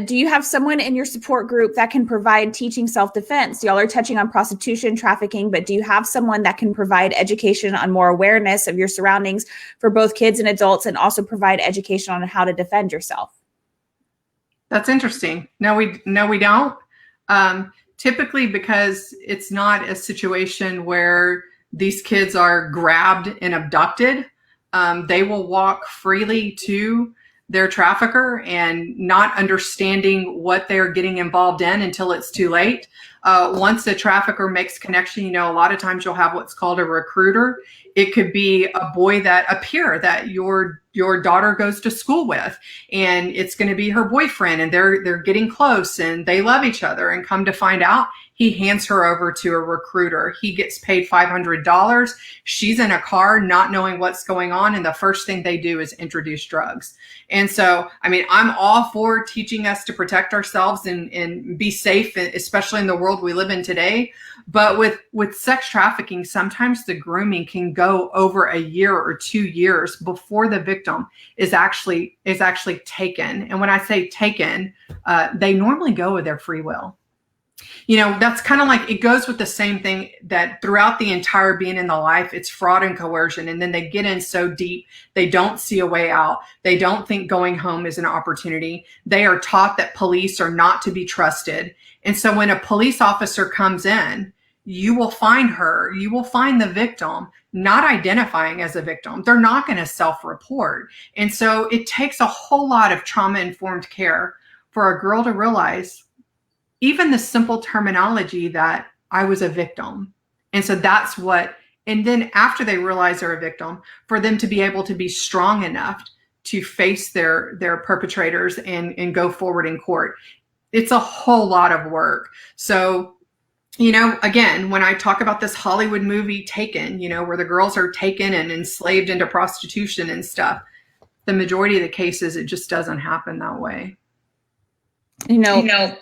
Do you have someone in your support group that can provide teaching self-defense? Y'all are touching on prostitution, trafficking, but do you have someone that can provide education on more awareness of your surroundings for both kids and adults, and also provide education on how to defend yourself? That's interesting. No, we don't. Typically, because it's not a situation where these kids are grabbed and abducted. They will walk freely to their trafficker and not understanding what they're getting involved in until it's too late. Once the trafficker makes connection, you know, a lot of times you'll have what's called a recruiter. It could be a peer that your daughter goes to school with, and it's going to be her boyfriend, and they're getting close and they love each other, and come to find out, he hands her over to a recruiter. He gets paid $500. She's in a car not knowing what's going on, and the first thing they do is introduce drugs. And so, I mean, I'm all for teaching us to protect ourselves and be safe, especially in the world we live in today. But with sex trafficking, sometimes the grooming can go over a year or 2 years before the victim is actually taken. And when I say taken, they normally go with their free will. You know, that's kind of like, it goes with the same thing that throughout the entire being in the life, it's fraud and coercion. And then they get in so deep, they don't see a way out. They don't think going home is an opportunity. They are taught that police are not to be trusted. And so when a police officer comes in, you will find the victim not identifying as a victim. They're not going to self-report. And so it takes a whole lot of trauma-informed care for a girl to realize even the simple terminology that I was a victim. And so that's what, and then after they realize they're a victim, for them to be able to be strong enough to face their perpetrators and go forward in court. It's a whole lot of work. So, you know, again, when I talk about this Hollywood movie Taken, you know, where the girls are taken and enslaved into prostitution and stuff, the majority of the cases, it just doesn't happen that way. You know,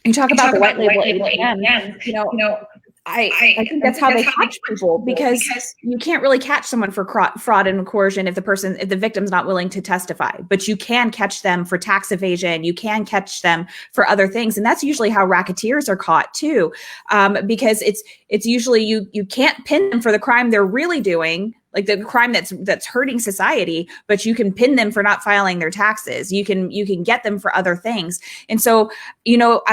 you talk about the white label ATM, you know, I think that's how they catch people, because you can't really catch someone for fraud and coercion if the victim's not willing to testify, but you can catch them for tax evasion. You can catch them for other things. And that's usually how racketeers are caught too. Because it's usually you can't pin them for the crime they're really doing, like the crime that's hurting society, but you can pin them for not filing their taxes. You can get them for other things. And so, you know,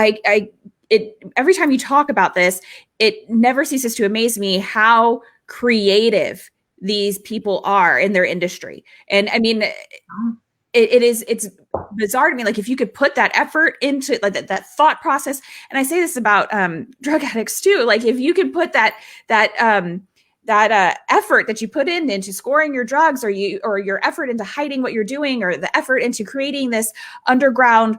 every time you talk about this, it never ceases to amaze me how creative these people are in their industry. And I mean, it's bizarre to me. Like, if you could put that effort into like that thought process, and I say this about drug addicts too, like if you could put that effort that you put into scoring your drugs, or your effort into hiding what you're doing, or the effort into creating this underground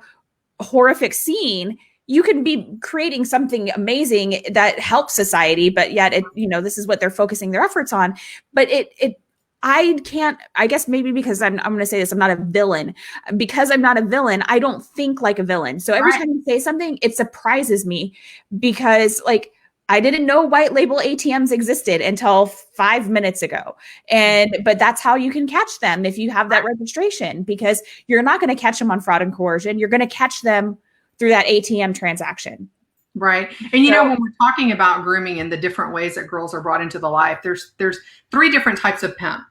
horrific scene, you can be creating something amazing that helps society. But yet, this is what they're focusing their efforts on. But I guess maybe because I'm going to say this, I'm not a villain. Because I'm not a villain, I don't think like a villain. So every time you say something, it surprises me, because like, I didn't know white label ATMs existed until 5 minutes ago. But that's how you can catch them if you have that registration, because you're not going to catch them on fraud and coercion. You're going to catch them through that ATM transaction. Right. And you know, when we're talking about grooming and the different ways that girls are brought into the life, there's 3 different types of pimp.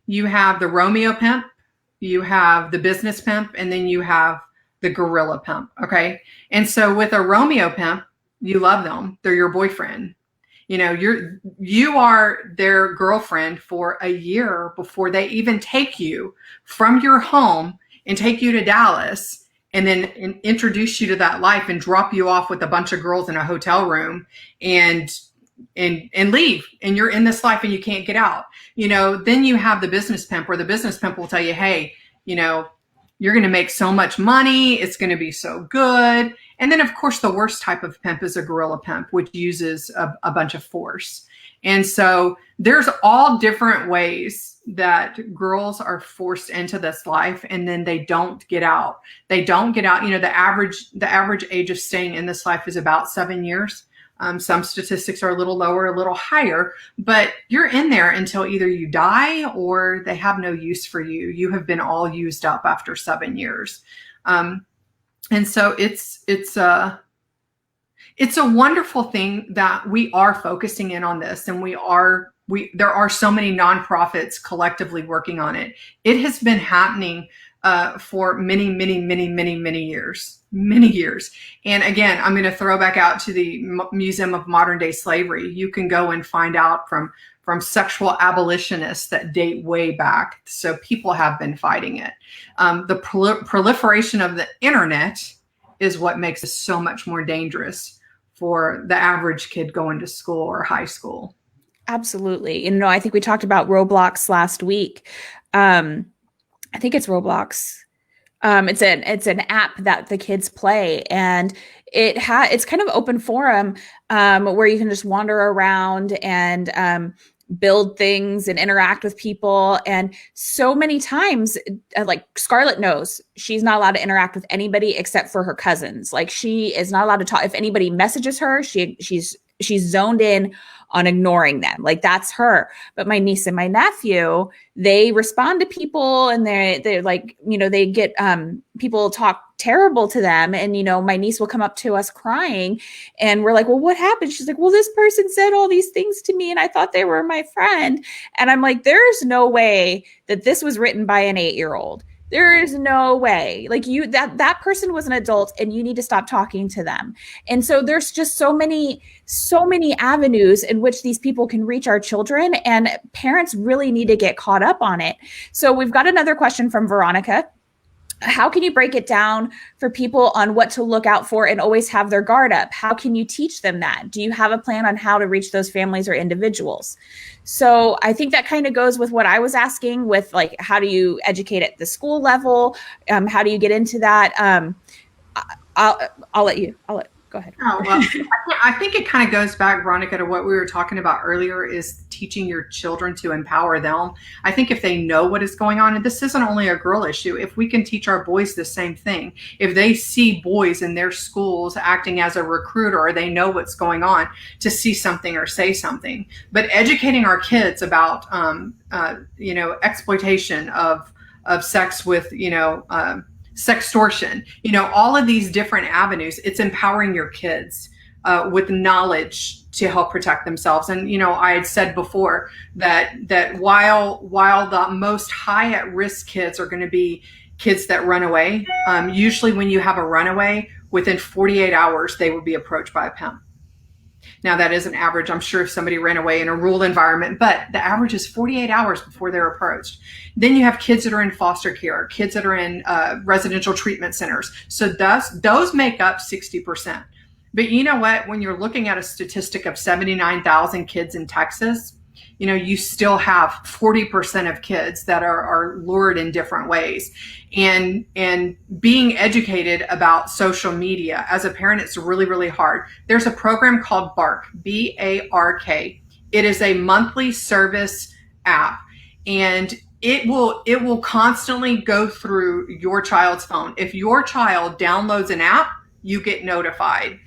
You have the Romeo pimp, you have the business pimp, and then you have the gorilla pimp. Okay. And so with a Romeo pimp, you love them. They're your boyfriend. You know, you are their girlfriend for a year before they even take you from your home and take you to Dallas, and then introduce you to that life and drop you off with a bunch of girls in a hotel room and leave. And you're in this life and you can't get out. You know, then you have the business pimp, where the business pimp will tell you, hey, you know, you're going to make so much money. It's going to be so good. And then, of course, the worst type of pimp is a gorilla pimp, which uses a bunch of force. And so there's all different ways that girls are forced into this life, and then they don't get out. They don't get out. You know, the average age of staying in this life is about 7 years. Some statistics are a little lower, a little higher, but you're in there until either you die or they have no use for you. You have been all used up after 7 years. And so it's a wonderful thing that we are focusing in on this, and there are so many nonprofits collectively working on it. It has been happening for many years. And again, I'm going to throw back out to the Museum of Modern Day Slavery. You can go and find out from sexual abolitionists that date way back. So people have been fighting it. The proliferation of the internet is what makes it so much more dangerous for the average kid going to school or high school. Absolutely. And, I think we talked about Roblox last week. I think it's Roblox. It's an app that the kids play, and it's kind of open forum where you can just wander around and build things and interact with people. And so many times, like Scarlett knows she's not allowed to interact with anybody except for her cousins. Like, she is not allowed to talk. If anybody messages her, she's zoned in on ignoring them. Like, that's her. But my niece and my nephew, they respond to people, and they're like, they get people talk terrible to them. And, my niece will come up to us crying, and we're like, well, what happened? She's like, well, this person said all these things to me, and I thought they were my friend. And I'm like, there's no way that this was written by an 8-year-old. There is no way. Like, that person was an adult, and you need to stop talking to them. And so there's just so many avenues in which these people can reach our children, and parents really need to get caught up on it. So we've got another question from Veronica. How can you break it down for people on what to look out for and always have their guard up? How can you teach them that? Do you have a plan on how to reach those families or individuals? So I think that kind of goes with what I was asking with, like, how do you educate at the school level? How do you get into that? I'll let go ahead. Oh, well, I think it kind of goes back, Veronica, to what we were talking about earlier, is teaching your children to empower them. I think if they know what is going on, and this isn't only a girl issue, if we can teach our boys the same thing, if they see boys in their schools acting as a recruiter, or they know what's going on, to see something or say something. But educating our kids about, exploitation of sex with, sextortion, all of these different avenues. It's empowering your kids with knowledge to help protect themselves. And, I had said before that while the most high at risk kids are going to be kids that run away, usually when you have a runaway, within 48 hours, they will be approached by a pimp. Now, that is an average. I'm sure if somebody ran away in a rural environment, but the average is 48 hours before they're approached. Then you have kids that are in foster care, kids that are in residential treatment centers. So those make up 60%. But you know what? When you're looking at a statistic of 79,000 kids in Texas, you still have 40% of kids that are lured in different ways. And being educated about social media as a parent, it's really, really hard. There's a program called BARK, B-A-R-K. It is a monthly service app, and it will constantly go through your child's phone. If your child downloads an app, you get notified.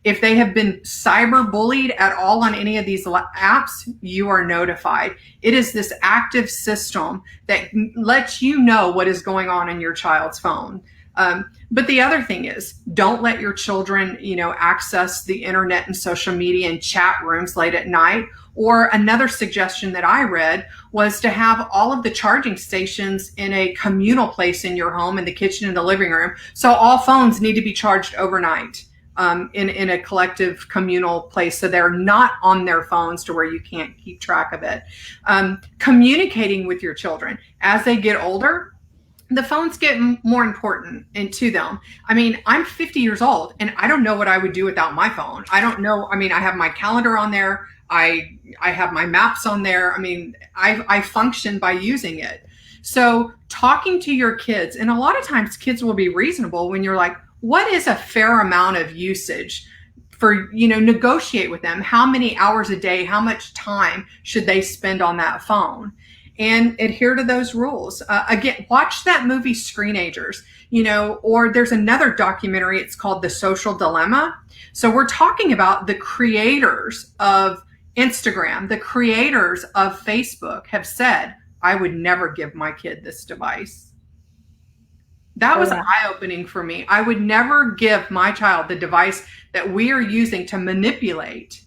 If they have been cyber bullied at all on any of these apps, you are notified. It is this active system that lets you know what is going on in your child's phone. But the other thing is, don't let your children, access the internet and social media and chat rooms late at night. Or another suggestion that I read was to have all of the charging stations in a communal place in your home, in the kitchen and the living room. So all phones need to be charged overnight. In a collective communal place, so they're not on their phones to where you can't keep track of it. Communicating with your children as they get older, the phones get more important to them. I mean, I'm 50 years old and I don't know what I would do without my phone. I don't know. I mean, I have my calendar on there. I have my maps on there. I mean, I function by using it. So talking to your kids, and a lot of times kids will be reasonable when you're like, what is a fair amount of usage for, negotiate with them? How many hours a day, how much time should they spend on that phone? And adhere to those rules. Again, watch that movie Screenagers, or there's another documentary, it's called The Social Dilemma. So we're talking about the creators of Instagram, the creators of Facebook have said, I would never give my kid this device. That was eye-opening for me. I would never give my child the device that we are using to manipulate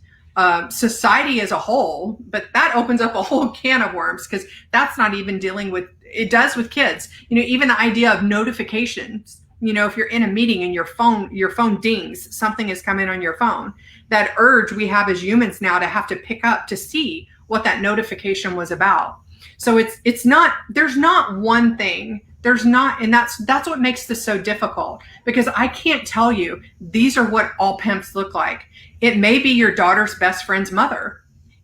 society as a whole, but that opens up a whole can of worms, because that's not even dealing with, it does with kids. Even the idea of notifications, if you're in a meeting and your phone dings, something is coming on your phone, that urge we have as humans now to have to pick up to see what that notification was about. So it's not, there's not one thing There's not, and that's what makes this so difficult, because I can't tell you these are what all pimps look like. It may be your daughter's best friend's mother.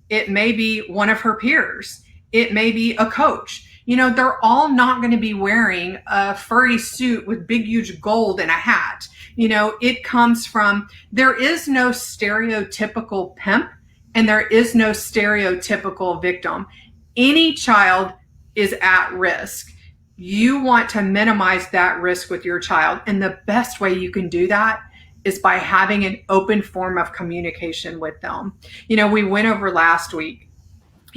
It may be one of her peers. It may be a coach. They're all not going to be wearing a furry suit with big, huge gold and a hat. It comes from, there is no stereotypical pimp and there is no stereotypical victim. Any child is at risk. You want to minimize that risk with your child. And the best way you can do that is by having an open form of communication with them. We went over last week.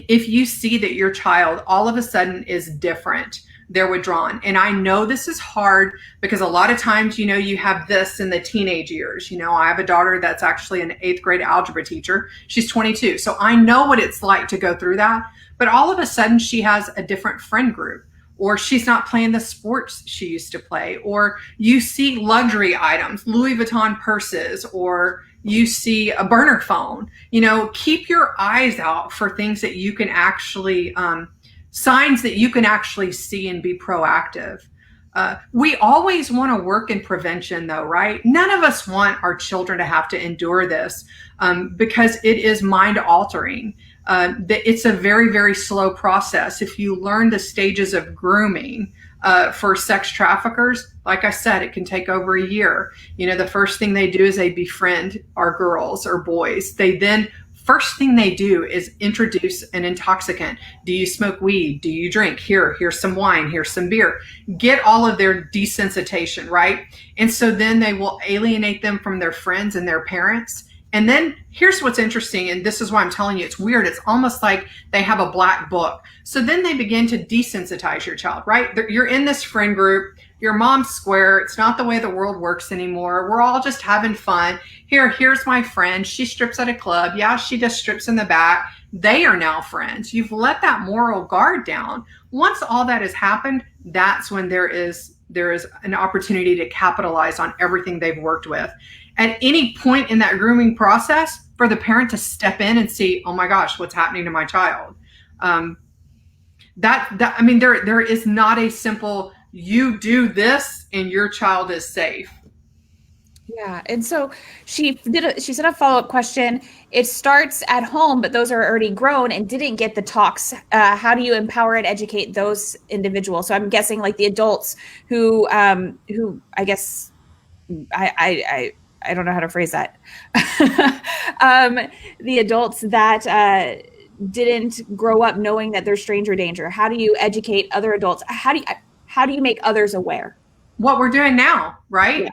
If you see that your child all of a sudden is different, they're withdrawn. And I know this is hard because a lot of times, you have this in the teenage years. I have a daughter that's actually an 8th grade algebra teacher. She's 22. So I know what it's like to go through that. But all of a sudden she has a different friend group, or she's not playing the sports she used to play, or you see luxury items, Louis Vuitton purses, or you see a burner phone. Keep your eyes out for things that you can actually, signs that you can actually see and be proactive. We always want to work in prevention though, right? None of us want our children to have to endure this because it is mind altering. It's a very, very slow process. If you learn the stages of grooming for sex traffickers, like I said, it can take over a year. The first thing they do is they befriend our girls or boys. First thing they do is introduce an intoxicant. Do you smoke weed? Do you drink? Here's some wine. Here's some beer. Get all of their desensitization, right? And so then they will alienate them from their friends and their parents. And then here's what's interesting, and this is why I'm telling you it's weird. It's almost like they have a black book. So then they begin to desensitize your child, right? You're in this friend group. Your mom's square. It's not the way the world works anymore. We're all just having fun. Here's my friend. She strips at a club. Yeah, she just strips in the back. They are now friends. You've let that moral guard down. Once all that has happened, that's when there is an opportunity to capitalize on everything they've worked with. At any point in that grooming process, for the parent to step in and see, oh my gosh, what's happening to my child? There is not a simple, you do this and your child is safe. Yeah. And so she said a follow-up question. It starts at home, but those are already grown and didn't get the talks. How do you empower and educate those individuals? So I'm guessing like the adults who I guess I don't know how to phrase that. The adults that didn't grow up knowing that there's stranger danger. How do you educate other adults? How do you make others aware? What we're doing now, right? Yeah.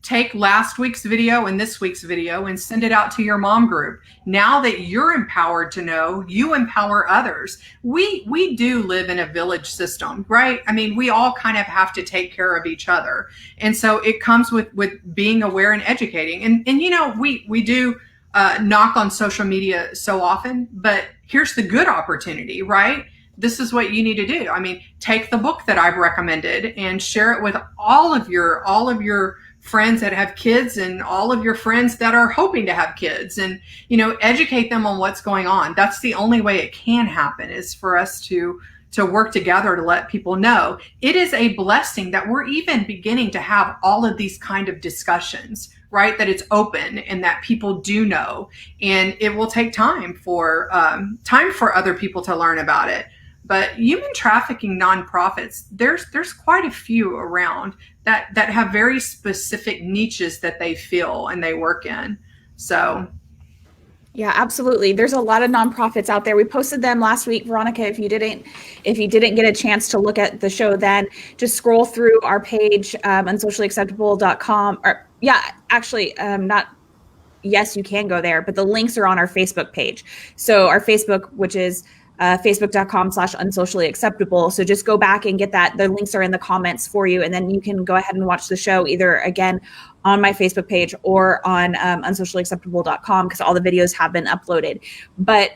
Take last week's video and this week's video and send it out to your mom group. Now that you're empowered to know, you empower others. We do live in a village system, right? We all kind of have to take care of each other. And so it comes with being aware and educating. And we do knock on social media so often, but here's the good opportunity, right? This is what you need to do. Take the book that I've recommended and share it with all of your friends that have kids and all of your friends that are hoping to have kids, and, educate them on what's going on. That's the only way it can happen, is for us to work together to let people know. It is a blessing that we're even beginning to have all of these kind of discussions, right? That it's open and that people do know, and it will take time for other people to learn about it. But human trafficking nonprofits, there's quite a few around that have very specific niches that they fill and they work in. So yeah, absolutely. There's a lot of nonprofits out there. We posted them last week, Veronica. If you didn't get a chance to look at the show, then just scroll through our page, unsociallyacceptable.com. Or yes, you can go there, but the links are on our Facebook page. So our Facebook, which is facebook.com/unsociallyacceptable. So just go back and get that. The links are in the comments for you. And then you can go ahead and watch the show either again on my Facebook page or on unsociallyacceptable.com, because all the videos have been uploaded. But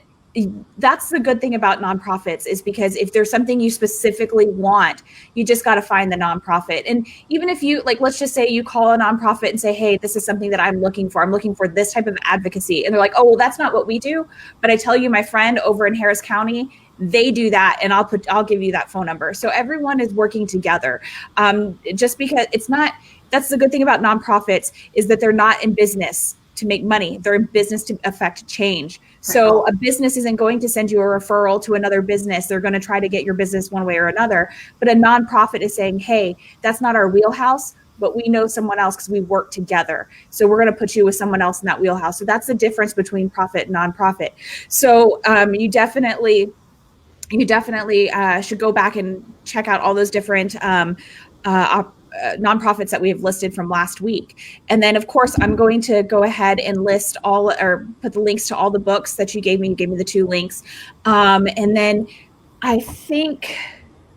that's the good thing about nonprofits, is because if there's something you specifically want, you just got to find the nonprofit. And even if you, let's just say you call a nonprofit and say, hey, this is something that I'm looking for. I'm looking for this type of advocacy. And they're like, oh, well, that's not what we do. But I tell you, my friend over in Harris County, they do that, and I'll give you that phone number. So everyone is working together. Just because that's the good thing about nonprofits, is that they're not in business to make money. They're in business to affect change. So a business isn't going to send you a referral to another business. They're going to try to get your business one way or another. But a nonprofit is saying, hey, that's not our wheelhouse, but we know someone else because we work together. So we're going to put you with someone else in that wheelhouse. So that's the difference between profit and nonprofit. So you definitely should go back and check out all those different nonprofits that we have listed from last week. And then, of course, I'm going to go ahead and list put the links to all the books that you gave me. You gave me the 2 links. And then I think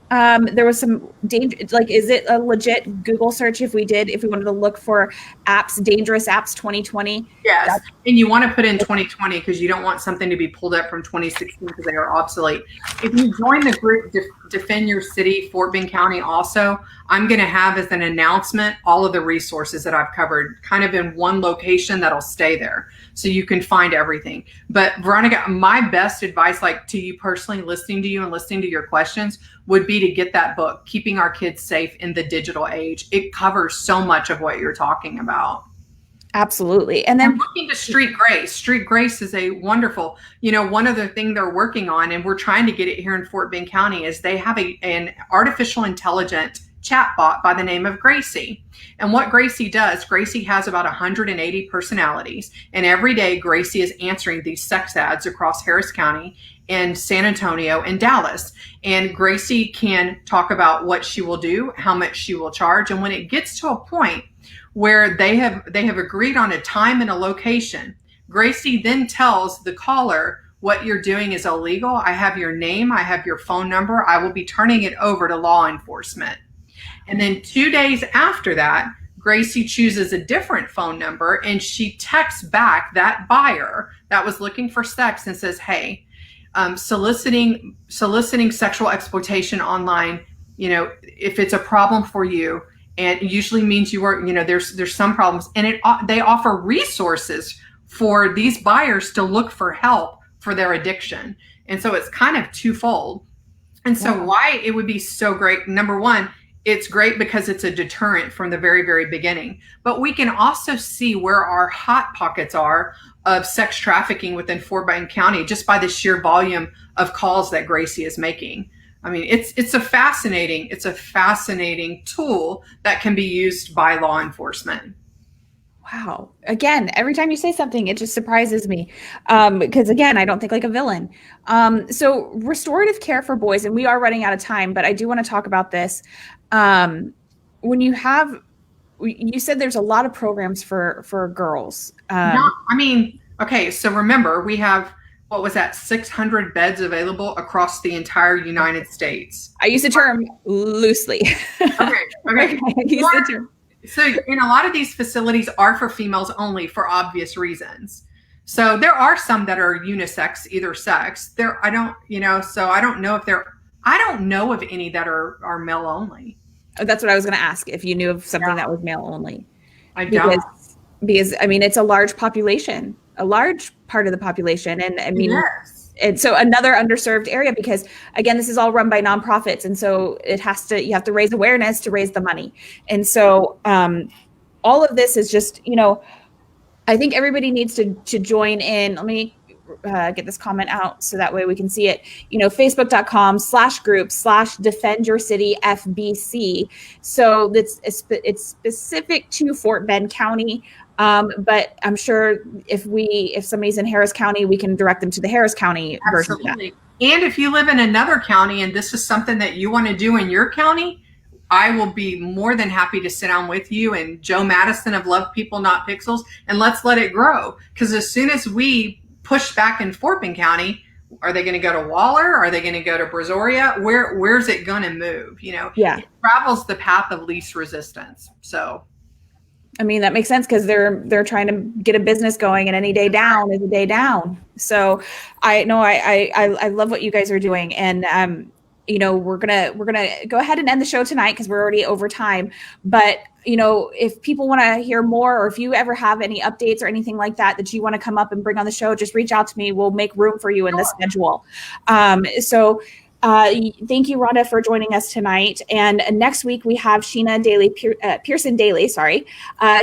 there was some danger, like, is it a legit Google search if we wanted to look for apps, dangerous apps 2020? Yes. And you want to put in 2020 because you don't want something to be pulled up from 2016 because they are obsolete. If you join the group Defend Your City, Fort Bend County also, I'm going to have as an announcement all of the resources that I've covered kind of in one location that'll stay there. So you can find everything. But Veronica, my best advice, like to you personally, listening to you and listening to your questions, would be to get that book, Keeping Our Kids Safe in the Digital Age. It covers so much of what you're talking about. Absolutely. And then looking to Street Grace. Street Grace is a wonderful, one other thing they're working on, and we're trying to get it here in Fort Bend County, is they have an artificial intelligent chatbot by the name of Gracie. And what Gracie does, Gracie has about 180 personalities. And every day, Gracie is answering these sex ads across Harris County and San Antonio and Dallas. And Gracie can talk about what she will do, how much she will charge. And when it gets to a point where they have agreed on a time and a location, Gracie then tells the caller, what you're doing is illegal. I have your name. I have your phone number. I will be turning it over to law enforcement. And then 2 days after that, Gracie chooses a different phone number and she texts back that buyer that was looking for sex and says, hey, soliciting sexual exploitation online, if it's a problem for you, and it usually means you are, there's some problems, and they offer resources for these buyers to look for help for their addiction. And so it's kind of twofold. And so why it would be so great, number one, it's great because it's a deterrent from the very, very beginning. But we can also see where our hot pockets are of sex trafficking within Fort Bend County just by the sheer volume of calls that Gracie is making. I mean, it's a fascinating tool that can be used by law enforcement. Wow. Again, every time you say something, it just surprises me. Because again, I don't think like a villain. So restorative care for boys, and we are running out of time, but I do want to talk about this. When you said there's a lot of programs for girls. Okay. So remember, we have, 600 beds available across the entire United States. I use the term loosely. Okay. So, and a lot of these facilities are for females only for obvious reasons. So there are some that are unisex, either sex. I don't know of any that are male only. That's what I was going to ask, if you knew of something that was male only. I don't. Because I mean, it's a large population, a large part of the population. And I mean, yes. And so another underserved area, because again, this is all run by nonprofits. And so you have to raise awareness to raise the money. And so all of this is just, I think everybody needs to join in. Let me get this comment out so that way we can see it. Facebook.com/group/Defend Your City FBC. So it's specific to Fort Bend County. But I'm sure if somebody's in Harris County, we can direct them to the Harris County version of that. Absolutely. And if you live in another county and this is something that you want to do in your county, I will be more than happy to sit down with you and Joe Madison of Love People Not Pixels, and let's let it grow. Because as soon as we push back in Fort Bend County, are they going to go to Waller? Are they going to go to Brazoria? Where's it going to move? It travels the path of least resistance. So. I mean, that makes sense because they're trying to get a business going, and any day down is a day down. So I love what you guys are doing. And we're gonna go ahead and end the show tonight because we're already over time. But if people want to hear more, or if you ever have any updates or anything like that you want to come up and bring on the show, just reach out to me. We'll make room for you in the schedule. So thank you, Rhonda, for joining us tonight. And next week we have Sheena Pearson Daly. Sorry,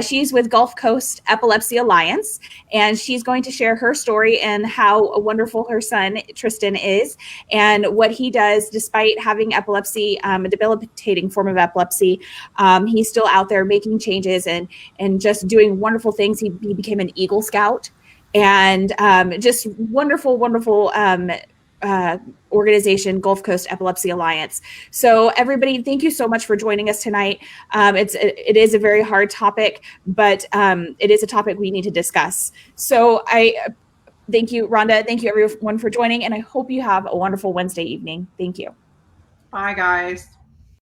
she's with Gulf Coast Epilepsy Alliance, and she's going to share her story and how wonderful her son Tristan is, and what he does despite having epilepsy, a debilitating form of epilepsy. He's still out there making changes and just doing wonderful things. He became an Eagle Scout, and just wonderful organization, Gulf Coast Epilepsy Alliance. So everybody, thank you so much for joining us tonight. It is a very hard topic, but it is a topic we need to discuss. So I thank you, Rhonda. Thank you everyone for joining, and I hope you have a wonderful Wednesday evening. Thank you. Bye, guys.